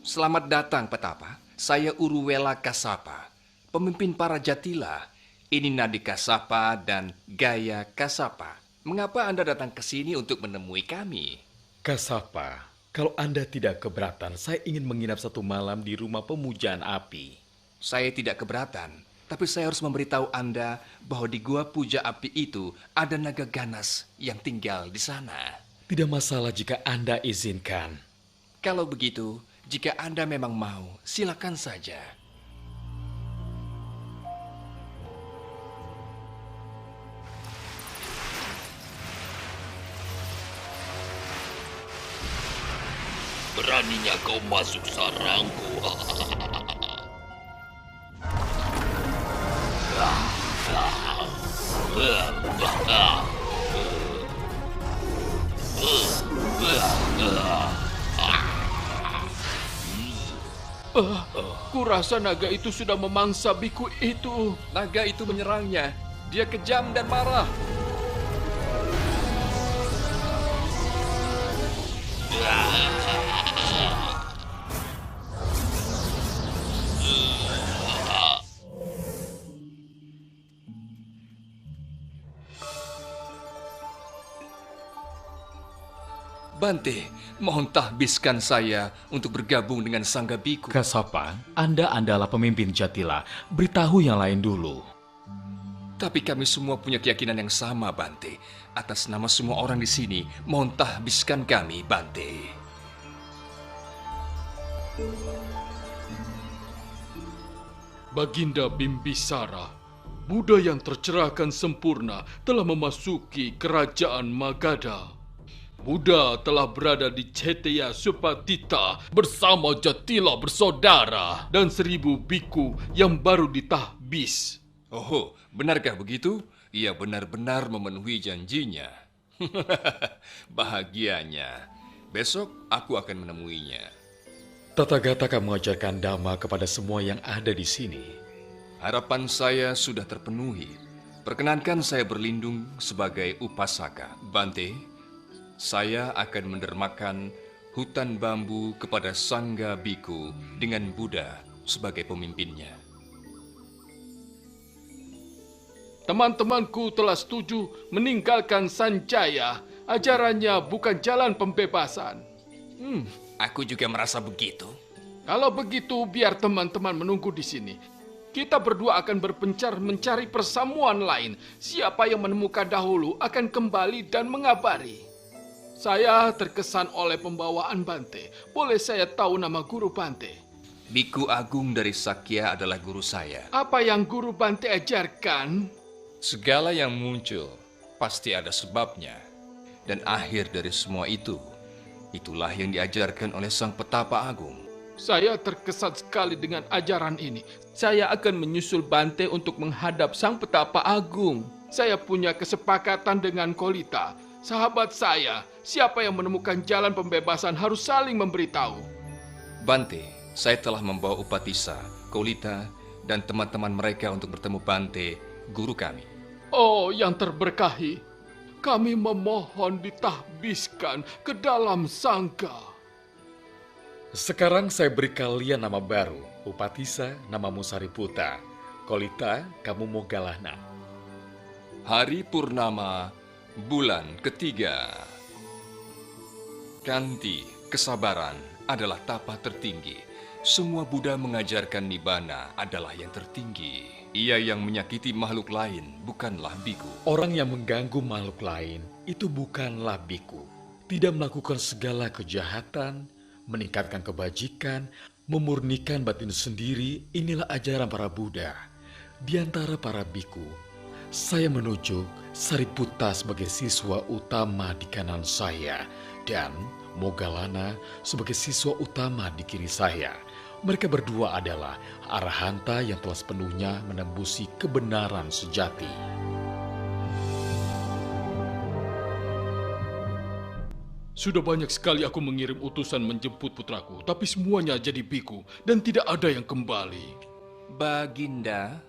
Selamat datang, Petapa. Saya Uruwela Kasapa, pemimpin para jatila. Ini Nadi Kasapa dan Gaya Kasapa. Mengapa Anda datang ke sini untuk menemui kami? Kasapa, kalau Anda tidak keberatan, saya ingin menginap 1 malam di rumah pemujaan api. Saya tidak keberatan, tapi saya harus memberitahu Anda bahwa di gua puja api itu ada naga ganas yang tinggal di sana. Tidak masalah jika Anda izinkan. Kalau begitu, jika Anda memang mau, silakan saja. Beraninya kau masuk sarangku. Kurasa naga itu sudah memangsa biku itu. Naga itu menyerangnya. Dia kejam dan marah. Bante, mohon tahbiskan saya untuk bergabung dengan Sangga Biku. Kasapa, Anda adalah pemimpin Jatila. Beritahu yang lain dulu. Tapi kami semua punya keyakinan yang sama, Bante. Atas nama semua orang di sini, mohon tahbiskan kami, Bante. Baginda Bimbisara, Buddha yang tercerahkan sempurna telah memasuki kerajaan Magadha. Buddha telah berada di Cetya Supatita bersama Jatila bersaudara dan 1000 biku yang baru ditahbis. Oh, benarkah begitu? Ia benar-benar memenuhi janjinya. Bahagianya. Besok aku akan menemuinya. Tathagata akan mengajarkan Dhamma kepada semua yang ada di sini. Harapan saya sudah terpenuhi. Perkenankan saya berlindung sebagai upasaka. Bante, saya akan mendermakan hutan bambu kepada Sangga Biku dengan Buddha sebagai pemimpinnya. Teman-temanku telah setuju meninggalkan Sanjaya. Ajarannya bukan jalan pembebasan. Aku juga merasa begitu. Kalau begitu, biar teman-teman menunggu di sini. Kita berdua akan berpencar mencari persamuan lain. Siapa yang menemukan dahulu akan kembali dan mengabari. Saya terkesan oleh pembawaan Bante. Boleh saya tahu nama guru Bante? Biku Agung dari Sakya adalah guru saya. Apa yang guru Bante ajarkan? Segala yang muncul pasti ada sebabnya. Dan akhir dari semua itu, itulah yang diajarkan oleh Sang Petapa Agung. Saya terkesan sekali dengan ajaran ini. Saya akan menyusul Bante untuk menghadap Sang Petapa Agung. Saya punya kesepakatan dengan Kolita, sahabat saya. Siapa yang menemukan jalan pembebasan harus saling memberitahu. Bante, saya telah membawa Upatissa, Kolita, dan teman-teman mereka untuk bertemu Bante, guru kami. Oh, yang terberkahi, kami memohon ditahbiskan ke dalam sangga. Sekarang saya beri kalian nama baru. Upatissa, namamu Sariputa. Kolita, kamu Moggallana. Hari purnama, bulan ketiga. Kanti, kesabaran, adalah tapa tertinggi. Semua Buddha mengajarkan Nibbana adalah yang tertinggi. Ia yang menyakiti makhluk lain bukanlah biku. Orang yang mengganggu makhluk lain itu bukanlah biku. Tidak melakukan segala kejahatan, meningkatkan kebajikan, memurnikan batin sendiri, inilah ajaran para Buddha. Di antara para biku, saya menunjuk Sariputta sebagai siswa utama di kanan saya dan Moggallana sebagai siswa utama di kiri saya. Mereka berdua adalah arahanta yang telah sepenuhnya menembusi kebenaran sejati. Sudah banyak sekali aku mengirim utusan menjemput putraku, tapi semuanya jadi biku dan tidak ada yang kembali. Baginda,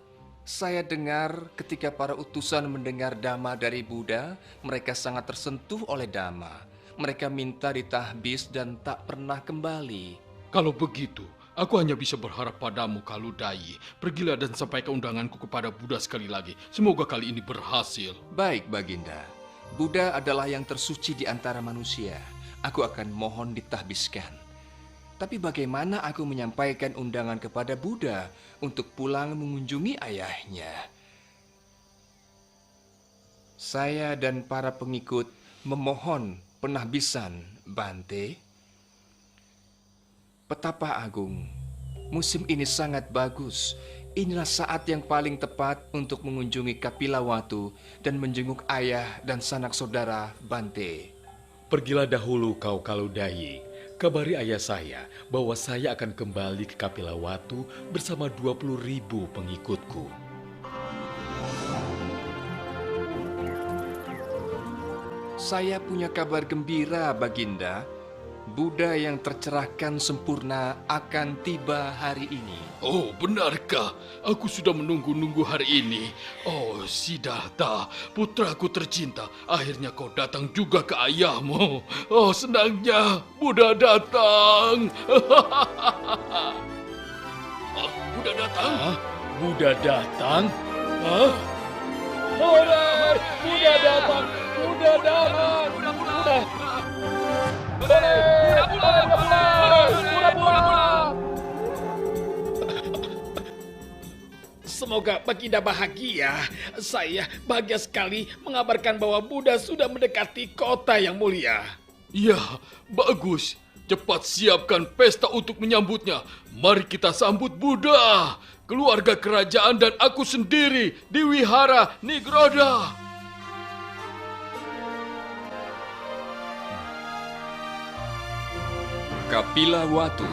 saya dengar ketika para utusan mendengar Dhamma dari Buddha, mereka sangat tersentuh oleh Dhamma. Mereka minta ditahbis dan tak pernah kembali. Kalau begitu, aku hanya bisa berharap padamu, Kaludai. Pergilah dan sampaikan undanganku kepada Buddha sekali lagi. Semoga kali ini berhasil. Baik, Baginda. Buddha adalah yang tersuci di antara manusia. Aku akan mohon ditahbiskan. Tapi bagaimana aku menyampaikan undangan kepada Buddha untuk pulang mengunjungi ayahnya? Saya dan para pengikut memohon penahbisan, Bante. Petapa Agung, musim ini sangat bagus. Inilah saat yang paling tepat untuk mengunjungi Kapilawatu dan menjenguk ayah dan sanak saudara Bante. Pergilah dahulu kau Kaludai. Kabari ayah saya bahwa saya akan kembali ke Kapilawatu bersama 20.000 pengikutku. Saya punya kabar gembira, Baginda. Buddha yang tercerahkan sempurna akan tiba hari ini. Oh, benarkah? Aku sudah menunggu-nunggu hari ini. Oh, Siddhartha, putraku tercinta. Akhirnya kau datang juga ke ayahmu. Oh, senangnya Buddha datang. Buddha datang? Buddha datang? Buddha datang! Buddha datang! Buddha! Semoga Baginda bahagia. Saya bahagia sekali mengabarkan bahwa Buddha sudah mendekati kota yang mulia. Ya, bagus. Cepat siapkan pesta untuk menyambutnya. Mari kita sambut Buddha, keluarga kerajaan dan aku sendiri di Wihara Nigroda. Kapila Watu.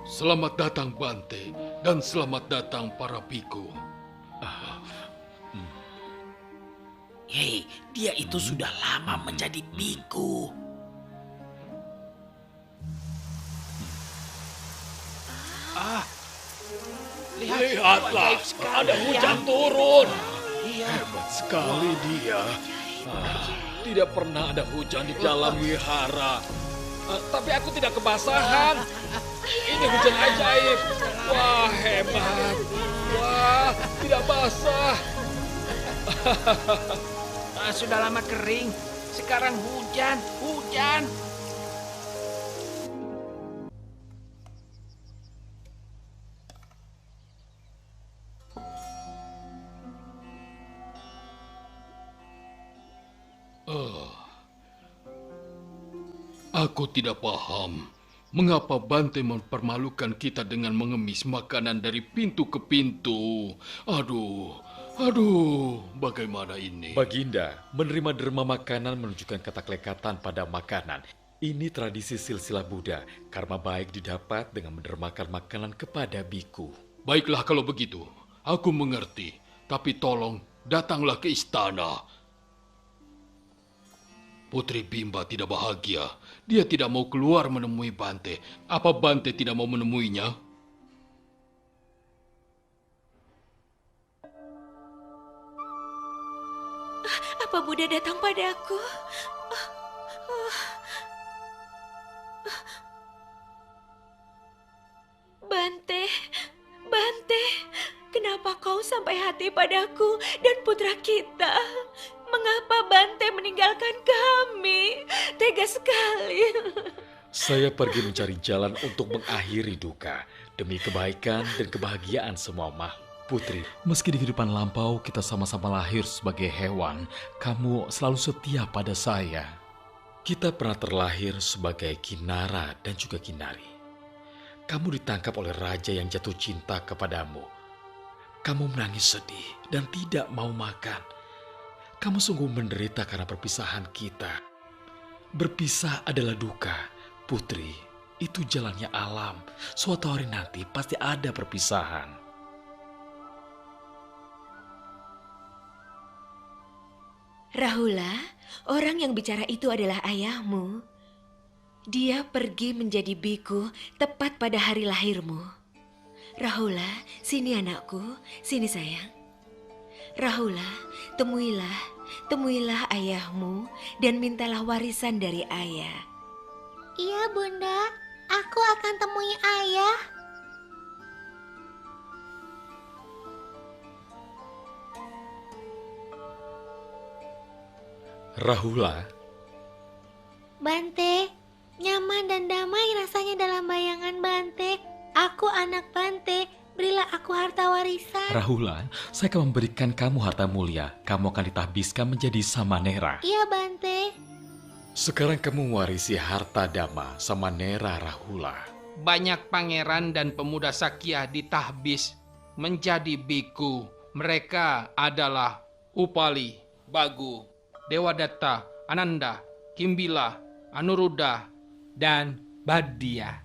Selamat datang Bante dan selamat datang para biku. Hei, dia itu sudah lama menjadi biku. Lihatlah, ada hujan turun. Hebat sekali dia. Tidak pernah ada hujan di dalam wihara. Tapi aku tidak kebasahan. Ini hujan ajaib. Wah, hebat. Wah, tidak basah. Sudah lama kering, sekarang hujan. Aku tidak paham mengapa Bante mempermalukan kita dengan mengemis makanan dari pintu ke pintu. Aduh, bagaimana ini? Baginda, menerima derma makanan menunjukkan ketaklekatan pada makanan. Ini tradisi silsilah Buddha, karma baik didapat dengan mendermakan makanan kepada biku. Baiklah kalau begitu, aku mengerti. Tapi tolong, datanglah ke istana. Putri Bimba tidak bahagia. Dia tidak mau keluar menemui Bante. Apa Bante tidak mau menemuinya? Apa Buddha datang padaku? Bante, kenapa kau sampai hati padaku dan putra kita? Mengapa Bante meninggalkan kami? Tega sekali. Saya pergi mencari jalan untuk mengakhiri duka demi kebaikan dan kebahagiaan semua makhluk. Putri, meski di kehidupan lampau kita sama-sama lahir sebagai hewan, kamu selalu setia pada saya. Kita pernah terlahir sebagai Kinara dan juga Kinari. Kamu ditangkap oleh raja yang jatuh cinta kepadamu. Kamu menangis sedih dan tidak mau makan. Kamu sungguh menderita karena perpisahan kita. Berpisah adalah duka, Putri. Itu jalannya alam. Suatu hari nanti pasti ada perpisahan. Rahula, orang yang bicara itu adalah ayahmu. Dia pergi menjadi biku tepat pada hari lahirmu. Rahula, sini anakku, sini sayang. Rahula, temuilah ayahmu dan mintalah warisan dari ayah. Iya Bunda, aku akan temui ayah. Rahula. Bante, nyaman dan damai rasanya dalam bayangan Bante. Aku anak Bante, berilah aku harta warisan. Rahula, saya akan memberikan kamu harta mulia. Kamu akan ditahbiskan menjadi Samanera. Iya Bante. Sekarang kamu mewarisi harta Dhamma Samanera, Rahula. Banyak pangeran dan pemuda Sakya ditahbis menjadi biku. Mereka adalah Upali, Bagu, Dewadatta, Ananda, Kimbila, Anuruddha, dan Badia.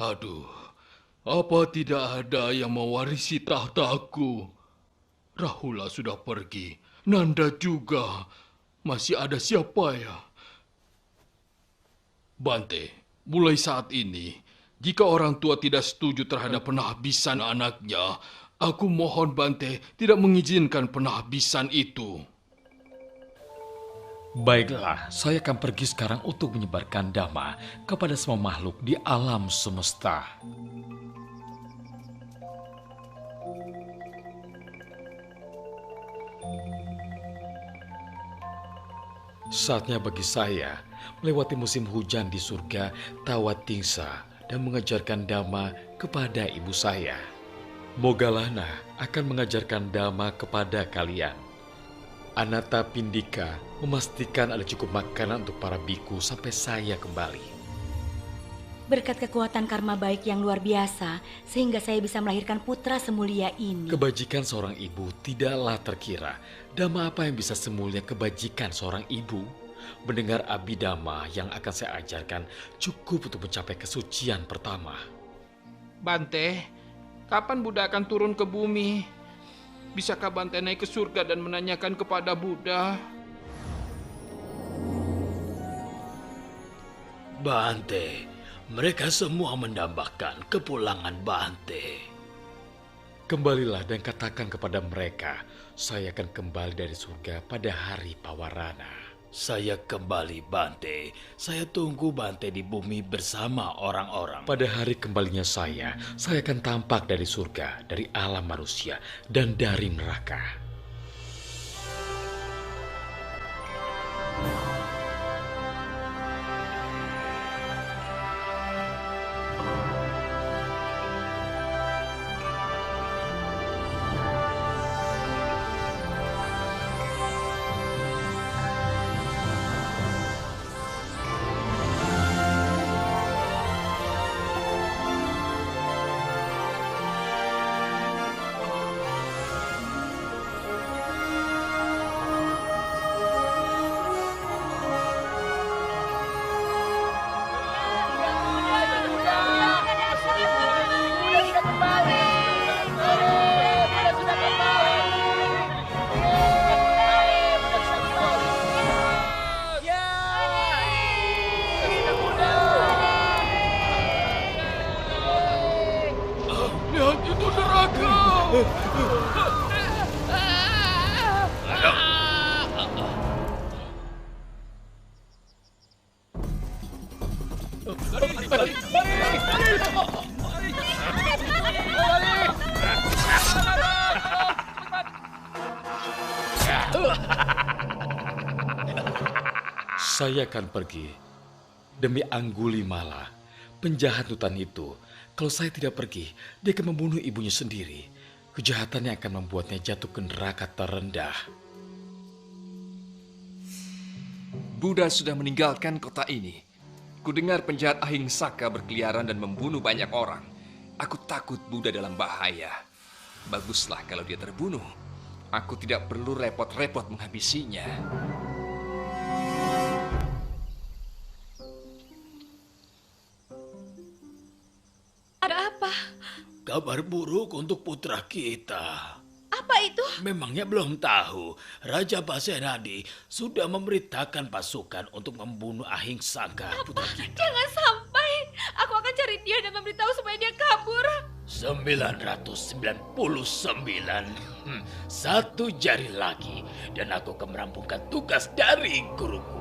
Aduh, apa tidak ada yang mewarisi tahtaku? Rahula sudah pergi. Nanda juga. Masih ada siapa ya? Bante, mulai saat ini, jika orang tua tidak setuju terhadap penahbisan anaknya, aku mohon Bante tidak mengizinkan penahbisan itu. Baiklah, saya akan pergi sekarang untuk menyebarkan dhamma kepada semua makhluk di alam semesta. Saatnya bagi saya melewati musim hujan di surga Tawatingsa dan mengajarkan dhamma kepada ibu saya. Mogalana akan mengajarkan dhamma kepada kalian. Anata Pindika memastikan ada cukup makanan untuk para biku sampai saya kembali. Berkat kekuatan karma baik yang luar biasa, sehingga saya bisa melahirkan putra semulia ini. Kebajikan seorang ibu tidaklah terkira. Dhamma apa yang bisa semulia kebajikan seorang ibu? Mendengar abhidhamma yang akan saya ajarkan cukup untuk mencapai kesucian pertama. Bante, kapan Buddha akan turun ke bumi? Bisakah Bante naik ke surga dan menanyakan kepada Buddha? Bante, mereka semua mendambakan kepulangan Bante. Kembalilah dan katakan kepada mereka, saya akan kembali dari surga pada hari Pawarana. Saya kembali, Bante. Saya tunggu Bante di bumi bersama orang-orang. Pada hari kembalinya saya akan tampak dari surga, dari alam manusia, dan dari neraka. Saya akan pergi demi Anggulimala, penjahat hutan itu. Kalau saya tidak pergi, dia akan membunuh ibunya sendiri. Kejahatan yang akan membuatnya jatuh ke neraka terendah. Buddha sudah meninggalkan kota ini. Kudengar penjahat Ahingsaka berkeliaran dan membunuh banyak orang. Aku takut Buddha dalam bahaya. Baguslah kalau dia terbunuh. Aku tidak perlu repot-repot menghabisinya. Ada apa? Kabar buruk untuk putra kita. Apa itu? Memangnya belum tahu, Raja Pasenadi sudah memerintahkan pasukan untuk membunuh Ahingsaka, putra kita. Jangan sampai. Aku akan cari dia dan memberitahu supaya dia kabur. 999. Satu jari lagi dan aku akan merampungkan tugas dari guruku.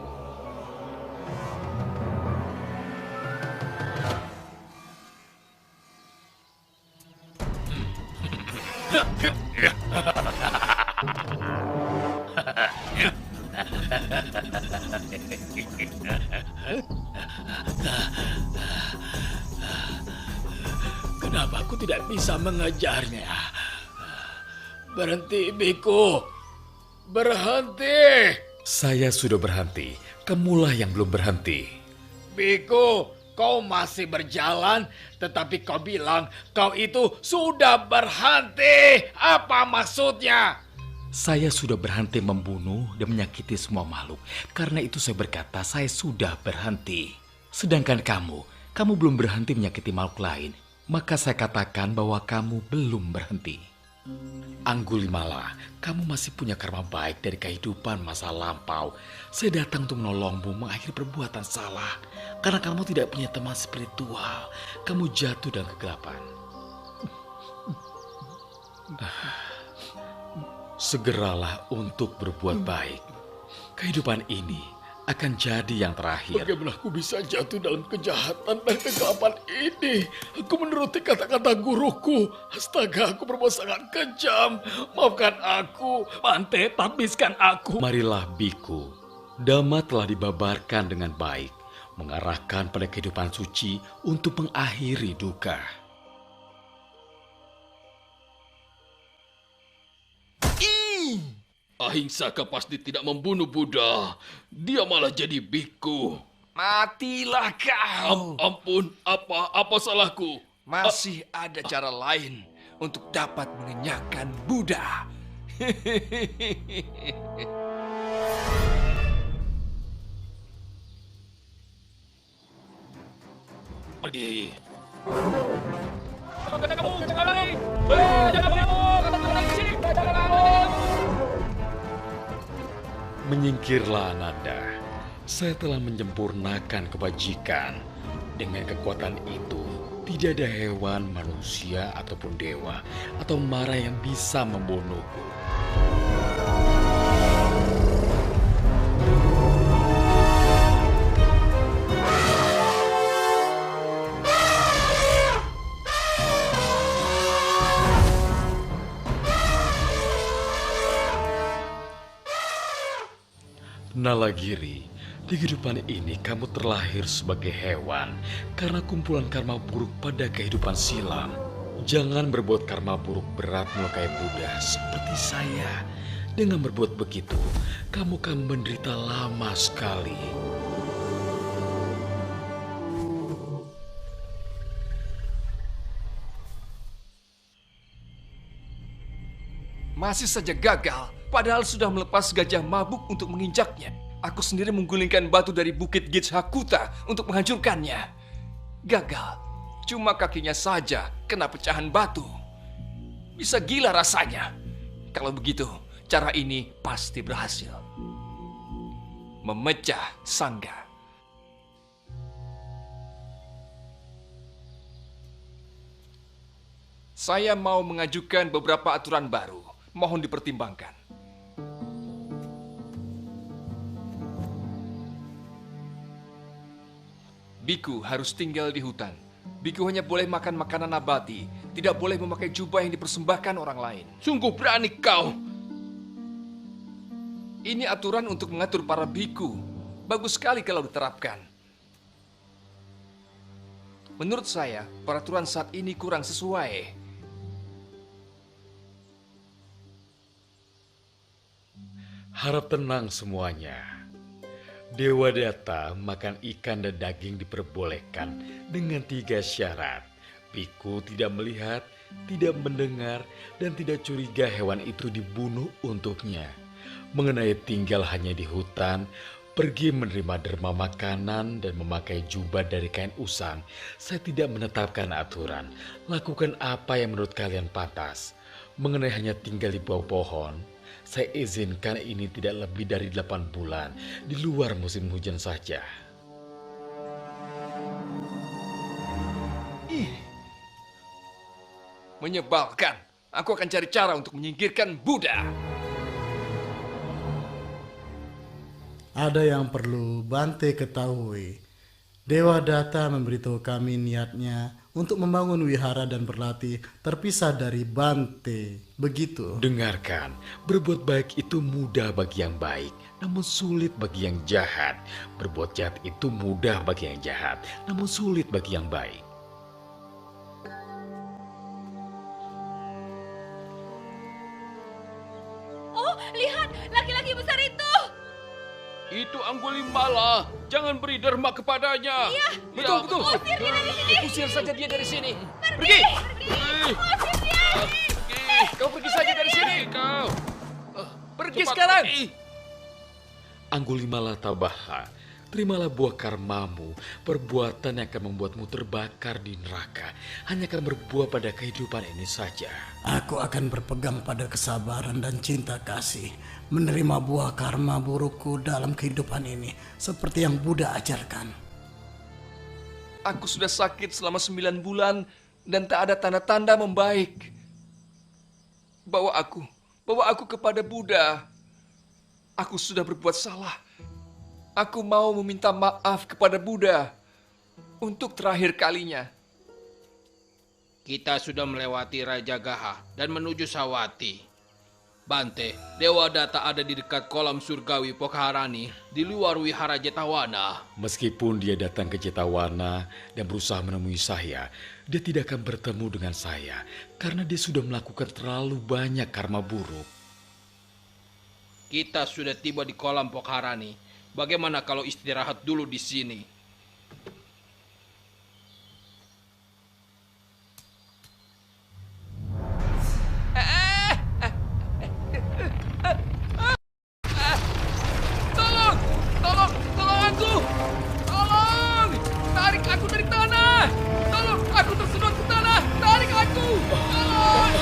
Kenapa aku tidak bisa mengejarnya? Berhenti, Biku. Berhenti. Saya sudah berhenti. Kamulah yang belum berhenti. Biku, kau masih berjalan, tetapi kau bilang kau itu sudah berhenti. Apa maksudnya? Saya sudah berhenti membunuh dan menyakiti semua makhluk. Karena itu saya berkata saya sudah berhenti. Sedangkan kamu belum berhenti menyakiti makhluk lain. Maka saya katakan bahwa kamu belum berhenti. Anggulimala, kamu masih punya karma baik dari kehidupan masa lampau. Saya datang untuk menolongmu mengakhiri perbuatan salah. Karena kamu tidak punya teman spiritual. Kamu jatuh dalam kegelapan. Segeralah untuk berbuat baik. Kehidupan ini akan jadi yang terakhir. Bagaimana aku bisa jatuh dalam kejahatan dan kegelapan ini? Aku menuruti kata-kata guruku. Astaga, aku berbuat sangat kejam. Maafkan aku. Bante, tabiskan aku. Marilah biku. Dhamma telah dibabarkan dengan baik, mengarahkan pada kehidupan suci untuk mengakhiri duka. Ahingsaka pasti tidak membunuh Buddha. Dia malah jadi biku. Matilah kau. Ampun, apa salahku? Masih ada cara lain untuk dapat mengenyahkan Buddha. Pergi. Menyingkirlah Ananda. Saya telah menyempurnakan kebajikan. Dengan kekuatan itu, tidak ada hewan, manusia, ataupun dewa, atau mara yang bisa membunuhku. Nalagiri, di kehidupan ini kamu terlahir sebagai hewan karena kumpulan karma buruk pada kehidupan silam. Jangan berbuat karma buruk berat melukai Buddha seperti saya. Dengan berbuat begitu, kamu akan menderita lama sekali. Masih saja gagal, padahal sudah melepas gajah mabuk untuk menginjaknya. Aku sendiri menggulingkan batu dari bukit Gijhakuta untuk menghancurkannya. Gagal, cuma kakinya saja kena pecahan batu. Bisa gila rasanya. Kalau begitu, cara ini pasti berhasil. Memecah sangga. Saya mau mengajukan beberapa aturan baru. Mohon dipertimbangkan. Biku harus tinggal di hutan. Biku hanya boleh makan makanan nabati, tidak boleh memakai jubah yang dipersembahkan orang lain. Sungguh berani kau. Ini aturan untuk mengatur para biku. Bagus sekali kalau diterapkan. Menurut saya, peraturan saat ini kurang sesuai. Harap tenang semuanya. Dewa Data makan ikan dan daging diperbolehkan dengan 3 syarat. Biku tidak melihat, tidak mendengar, dan tidak curiga hewan itu dibunuh untuknya. Mengenai tinggal hanya di hutan, pergi menerima derma makanan dan memakai jubah dari kain usang, saya tidak menetapkan aturan. Lakukan apa yang menurut kalian pantas. Mengenai hanya tinggal di bawah pohon, saya izinkan ini tidak lebih dari 8 bulan di luar musim hujan saja. Menyebalkan. Aku akan cari cara untuk menyingkirkan Buddha. Ada yang perlu Bante ketahui. Dewa Data memberitahu kami niatnya untuk membangun wihara dan berlatih terpisah dari Bante. Begitu. Dengarkan, berbuat baik itu mudah bagi yang baik, namun sulit bagi yang jahat. Berbuat jahat itu mudah bagi yang jahat, namun sulit bagi yang baik. Oh, lihat, laki-laki besar itu. Itu Anggulimala. Jangan beri derma kepadanya. Iya. Betul. Usir dia dari sini. Usir saja dia dari sini. Pergi. Usir dia. Kau pergi saja dari sini. Kau. Pergi Cepat sekarang. pergi. Anggulimala Tabaha, Terimalah buah karmamu, perbuatan yang akan membuatmu terbakar di neraka hanya akan berbuah pada kehidupan ini saja. Aku akan berpegang pada kesabaran dan cinta kasih, menerima buah karma burukku dalam kehidupan ini, seperti yang Buddha ajarkan. Aku sudah sakit selama 9 bulan dan tak ada tanda-tanda membaik. Bawa aku kepada Buddha. Aku sudah berbuat salah. Aku mau meminta maaf kepada Buddha untuk terakhir kalinya. Kita sudah melewati Raja Gaha dan menuju Sawati. Bante, Dewa Data ada di dekat kolam surgawi Pokharani di luar wihara Jetawana. Meskipun dia datang ke Jetawana dan berusaha menemui saya, dia tidak akan bertemu dengan saya karena dia sudah melakukan terlalu banyak karma buruk. Kita sudah tiba di kolam Pokharani. Bagaimana kalau istirahat dulu di sini? Tolong aku! Tolong! Tarik aku dari tanah! Tolong, aku tersedot ke tanah! Tarik aku! Tolong!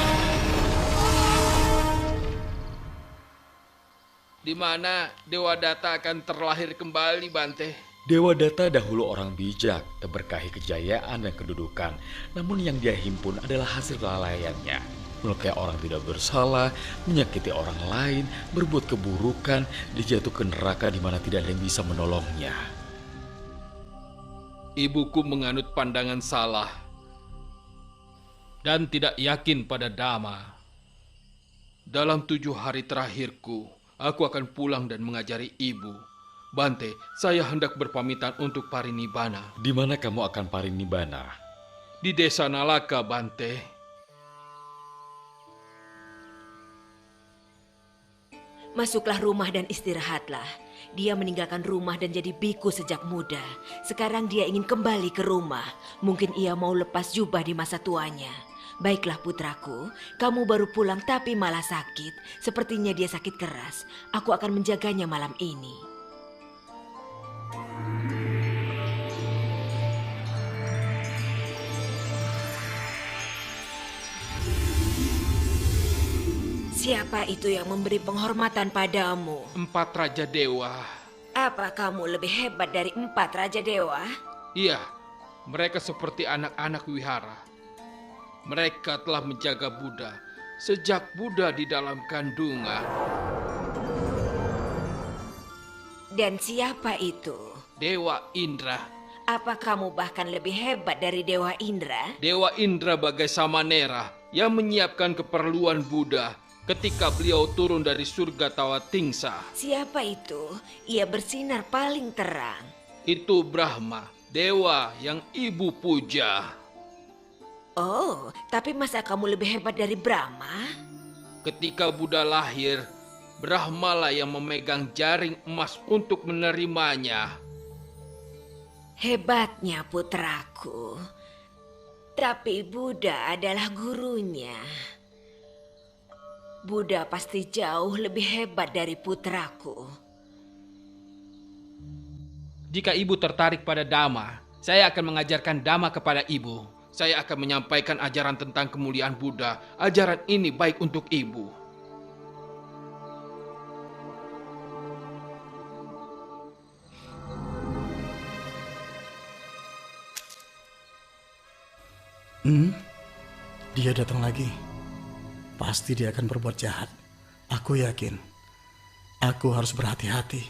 Di mana Dewa Data akan terlahir kembali, Bante? Dewa Data dahulu orang bijak, terberkahi kejayaan dan kedudukan. Namun yang dia himpun adalah hasil kelalaiannya. Melukai orang tidak bersalah, menyakiti orang lain, berbuat keburukan, dijatuh ke neraka di mana tidak ada yang bisa menolongnya. Ibuku menganut pandangan salah dan tidak yakin pada Dhamma. Dalam 7 hari terakhirku, aku akan pulang dan mengajari ibu. Bante, saya hendak berpamitan untuk parinibbana. Di mana kamu akan parinibbana? Di desa Nalaka, Bante. Masuklah rumah dan istirahatlah. Dia meninggalkan rumah dan jadi biku sejak muda. Sekarang dia ingin kembali ke rumah. Mungkin ia mau lepas jubah di masa tuanya. Baiklah putraku, kamu baru pulang tapi malah sakit. Sepertinya dia sakit keras. Aku akan menjaganya malam ini. Siapa itu yang memberi penghormatan padamu? 4 Raja Dewa. Apa kamu lebih hebat dari 4 Raja Dewa? Iya, mereka seperti anak-anak wihara. Mereka telah menjaga Buddha sejak Buddha di dalam kandungan. Dan siapa itu? Dewa Indra. Apa kamu bahkan lebih hebat dari Dewa Indra? Dewa Indra bagai Samanera yang menyiapkan keperluan Buddha ketika beliau turun dari surga Tawatingsa. Siapa itu? Ia bersinar paling terang. Itu Brahma, dewa yang ibu puja. Oh, tapi masa kamu lebih hebat dari Brahma? Ketika Buddha lahir, Brahma lah yang memegang jaring emas untuk menerimanya. Hebatnya putraku. Tapi Buddha adalah gurunya. Buddha pasti jauh lebih hebat dari putraku. Jika ibu tertarik pada Dhamma, saya akan mengajarkan Dhamma kepada ibu. Saya akan menyampaikan ajaran tentang kemuliaan Buddha. Ajaran ini baik untuk ibu. Dia datang lagi. Pasti dia akan berbuat jahat. Aku yakin. Aku harus berhati-hati.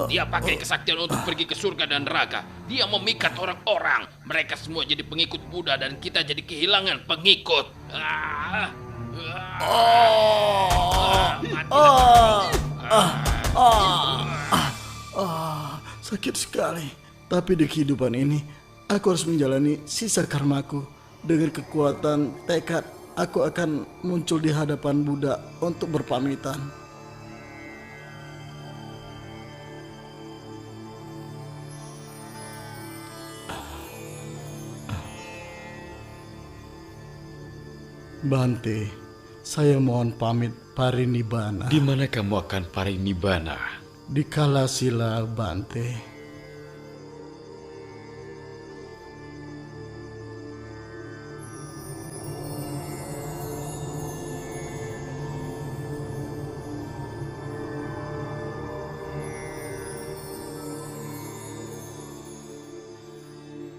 Dia pakai kesaktian untuk pergi ke surga dan neraka. Dia memikat orang-orang. Mereka semua jadi pengikut Buddha dan kita jadi kehilangan pengikut. Sakit sekali. Tapi di kehidupan ini, aku harus menjalani sisa karmaku. Dengan kekuatan tekad, aku akan muncul di hadapan Buddha untuk berpamitan. Bante, saya mohon pamit parinibbana. Di mana kamu akan parinibbana? Di Kalasila, Bante.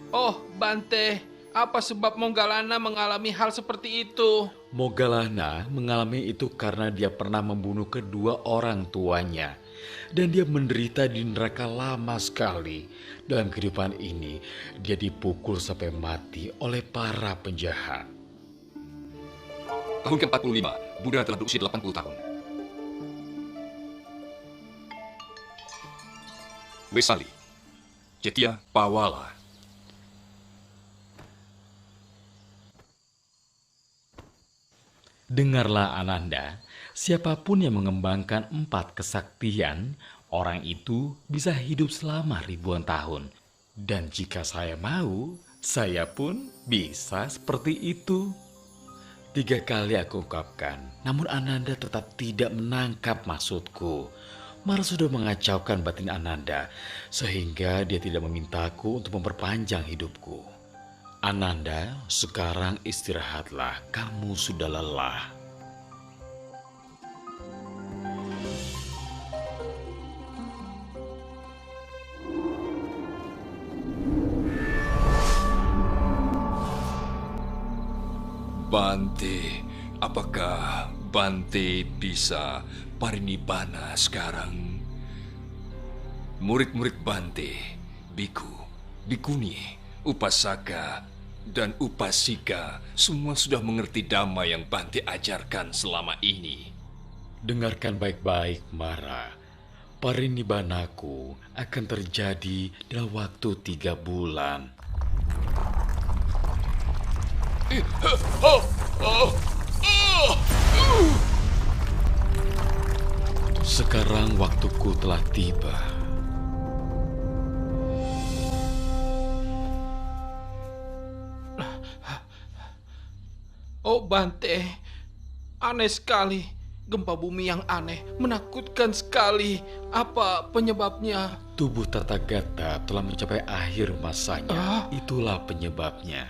Oh, Bante, apa sebab Moggallana mengalami hal seperti itu? Moggallana mengalami itu karena dia pernah membunuh kedua orang tuanya. Dan dia menderita di neraka lama sekali. Dalam kehidupan ini, dia dipukul sampai mati oleh para penjahat. Tahun ke-45, Buddha telah berusia 80 tahun. Vesali, Cetya Pawala. Dengarlah Ananda, siapapun yang mengembangkan 4 kesaktian, orang itu bisa hidup selama ribuan tahun. Dan jika saya mau, saya pun bisa seperti itu. 3 kali aku ungkapkan, namun Ananda tetap tidak menangkap maksudku. Mara sudah mengacaukan batin Ananda, sehingga dia tidak memintaku untuk memperpanjang hidupku. Ananda, sekarang istirahatlah, kamu sudah lelah. Bante, apakah Bante bisa parinibbana sekarang? Murid-murid Bante, biku, bikuni, upasaka, dan upasika semua sudah mengerti dhamma yang Bante ajarkan selama ini. Dengarkan baik-baik, Mara. Parinibbanaku akan terjadi dalam waktu 3 bulan. Sekarang waktuku telah tiba. Oh, Bante, aneh sekali. Gempa bumi yang aneh, menakutkan sekali. Apa penyebabnya? Tubuh Tathagata telah mencapai akhir masanya. Itulah penyebabnya.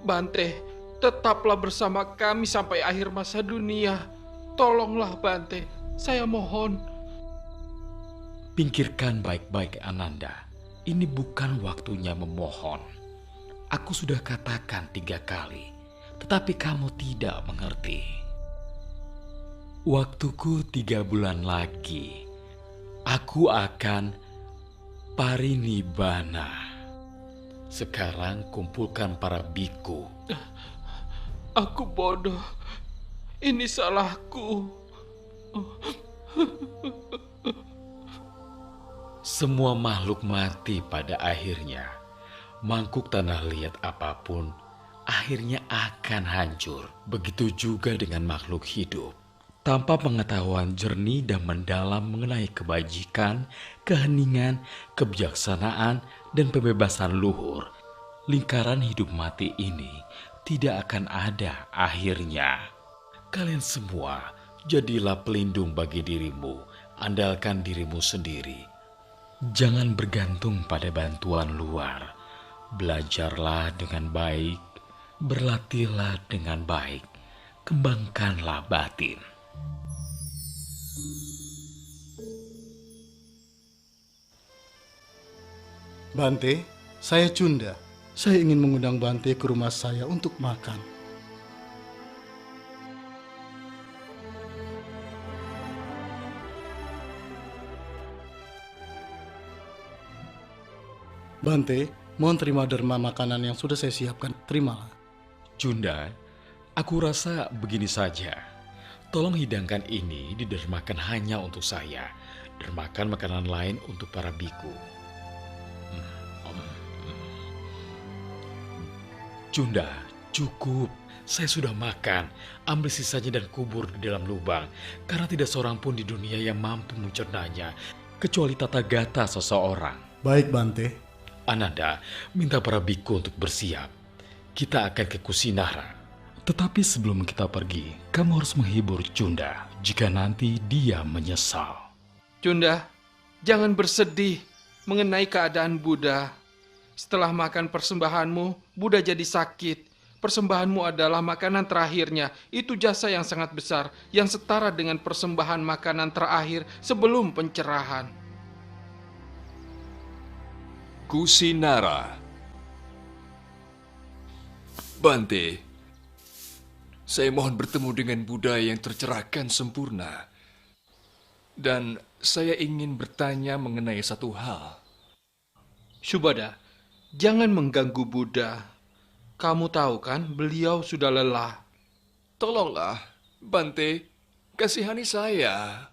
Bante, tetaplah bersama kami sampai akhir masa dunia. Tolonglah Bante, saya mohon. Pikirkan baik-baik, Ananda. Ini bukan waktunya memohon. Aku sudah katakan 3 kali, tetapi kamu tidak mengerti. Waktuku 3 bulan lagi. Aku akan parinibbana. Sekarang kumpulkan para biku. Aku bodoh. Ini salahku. Semua makhluk mati pada akhirnya. Mangkuk tanah liat apapun, akhirnya akan hancur. Begitu juga dengan makhluk hidup. Tanpa pengetahuan jernih dan mendalam mengenai kebajikan, keheningan, kebijaksanaan, dan pembebasan luhur, lingkaran hidup mati ini tidak akan ada akhirnya. Kalian semua jadilah pelindung bagi dirimu, andalkan dirimu sendiri. Jangan bergantung pada bantuan luar. Belajarlah dengan baik, berlatihlah dengan baik, kembangkanlah batin. Bante, saya Cunda. Saya ingin mengundang Bante ke rumah saya untuk makan. Bante, mohon terima derma makanan yang sudah saya siapkan. Terimalah. Cunda, aku rasa begini saja. Tolong hidangkan ini didermakan hanya untuk saya. Dermakan makanan lain untuk para biku. Cunda, cukup. Saya sudah makan. Ambil sisanya dan kubur di dalam lubang. Karena tidak seorang pun di dunia yang mampu mencernanya, kecuali Tathagata seseorang. Baik, Bante. Ananda, minta para biku untuk bersiap. Kita akan ke Kusinara. Tetapi sebelum kita pergi, kamu harus menghibur Cunda jika nanti dia menyesal. Cunda, jangan bersedih mengenai keadaan Buddha. Setelah makan persembahanmu, Buddha jadi sakit. Persembahanmu adalah makanan terakhirnya. Itu jasa yang sangat besar, yang setara dengan persembahan makanan terakhir sebelum pencerahan. Kusinara. Bante, saya mohon bertemu dengan Buddha yang tercerahkan sempurna. Dan saya ingin bertanya mengenai satu hal. Subhada, jangan mengganggu Buddha. Kamu tahu kan, beliau sudah lelah. Tolonglah, Bante, kasihani saya.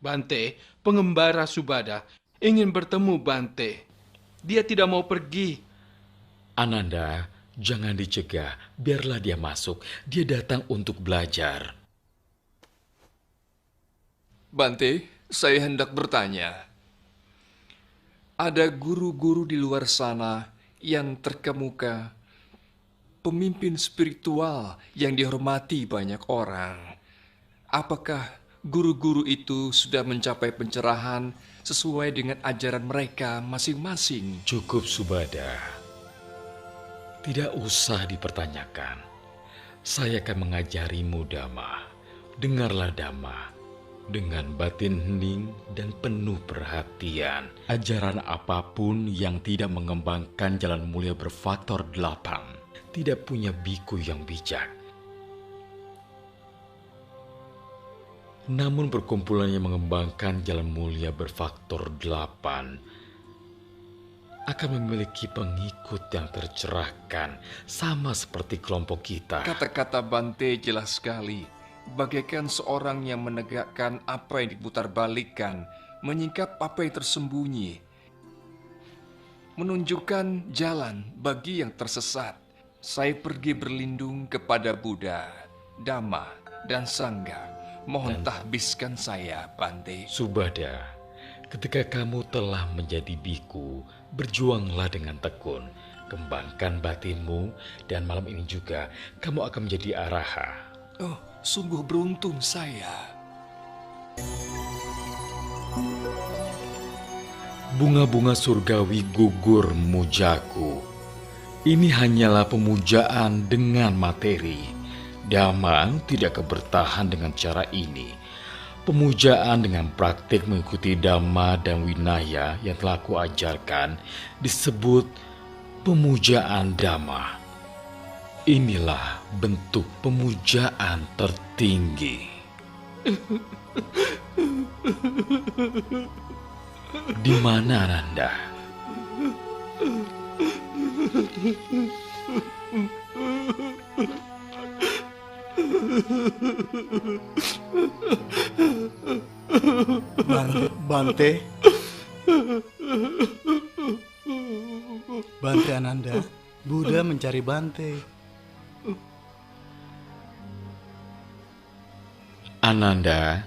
Bante, pengembara Subhada ingin bertemu Bante. Dia tidak mau pergi. Ananda, jangan dicegah, biarlah dia masuk. Dia datang untuk belajar. Bante, saya hendak bertanya. Ada guru-guru di luar sana yang terkemuka, pemimpin spiritual yang dihormati banyak orang. Apakah guru-guru itu sudah mencapai pencerahan sesuai dengan ajaran mereka masing-masing? Cukup, Subhada. Tidak usah dipertanyakan. Saya akan mengajarimu Dhamma. Dengarlah Dhamma dengan batin hening dan penuh perhatian. Ajaran apapun yang tidak mengembangkan jalan mulia berfaktor 8 tidak punya biku yang bijak. Namun perkumpulan yang mengembangkan jalan mulia berfaktor 8 akan memiliki pengikut yang tercerahkan, sama seperti kelompok kita. Kata-kata Bante jelas sekali. Bagaikan seorang yang menegakkan apa yang diputarbalikkan, menyingkap apa yang tersembunyi, menunjukkan jalan bagi yang tersesat. Saya pergi berlindung kepada Buddha, Dhamma, dan Sangha. Mohon tahbiskan saya, Bante. Subhada, ketika kamu telah menjadi biku, berjuanglah dengan tekun. Kembangkan batinmu, dan malam ini juga kamu akan menjadi araha. Oh, sungguh beruntung saya. Bunga-bunga surgawi gugur mujaku. Ini hanyalah pemujaan dengan materi. Dhamma tidak kebertahan dengan cara ini. Pemujaan dengan praktik mengikuti Dhamma dan Winaya yang telah kuajarkan disebut pemujaan Dhamma. Inilah bentuk pemujaan tertinggi. Di mana Ananda? Bante. Bante Ananda, Buddha mencari Bante. Ananda,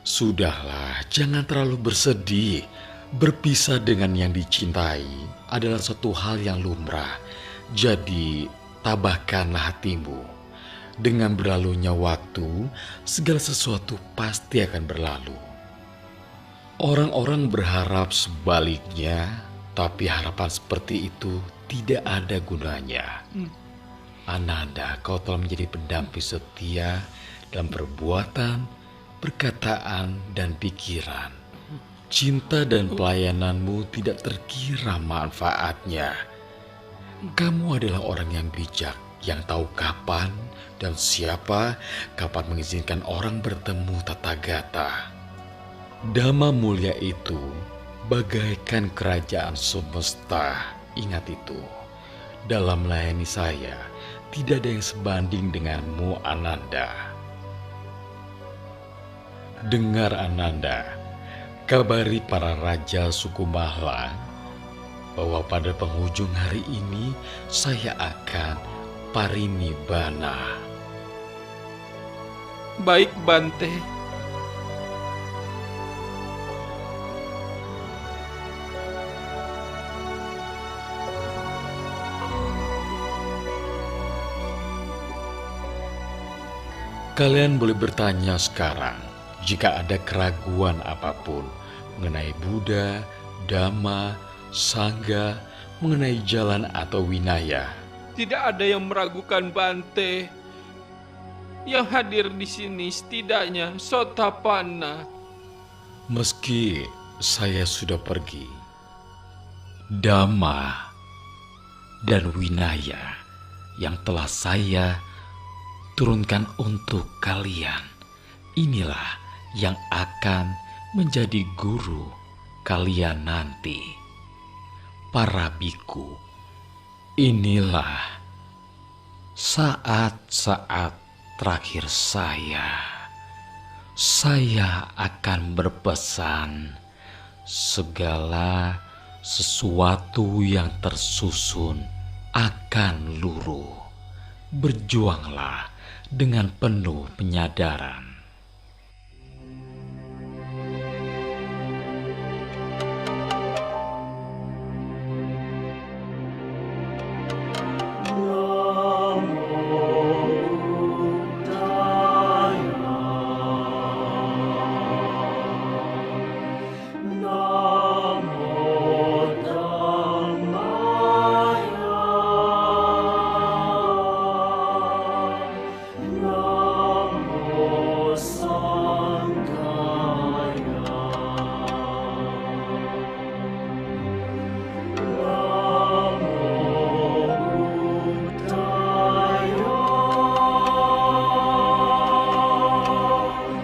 sudahlah, jangan terlalu bersedih. Berpisah dengan yang dicintai adalah suatu hal yang lumrah. Jadi, tabahkanlah hatimu. Dengan berlalunya waktu, segala sesuatu pasti akan berlalu. Orang-orang berharap sebaliknya, tapi harapan seperti itu tidak ada gunanya. Ananda, kau telah menjadi pendamping setia dalam perbuatan, perkataan, dan pikiran. Cinta dan pelayananmu tidak terkira manfaatnya. Kamu adalah orang yang bijak, yang tahu kapan dan siapa kapan mengizinkan orang bertemu Tathagata. Dhamma mulia itu bagaikan kerajaan semesta. Ingat itu. Dalam melayani saya, tidak ada yang sebanding denganmu, Ananda. Dengar, Ananda, kabari para raja suku Mahla bahwa pada penghujung hari ini saya akan parinibbana. Baik, Bante. Kalian boleh bertanya sekarang jika ada keraguan apapun mengenai Buddha, Dhamma, Sangha, mengenai jalan atau winaya. Tidak ada yang meragukan Bante. Yang hadir di sini setidaknya Sotapanna. Meski saya sudah pergi, Dhamma dan winaya yang telah saya turunkan untuk kalian, inilah yang akan menjadi guru kalian nanti. Para biku, inilah saat-saat terakhir saya. Saya akan berpesan segala sesuatu yang tersusun akan luruh. Berjuanglah dengan penuh penyadaran.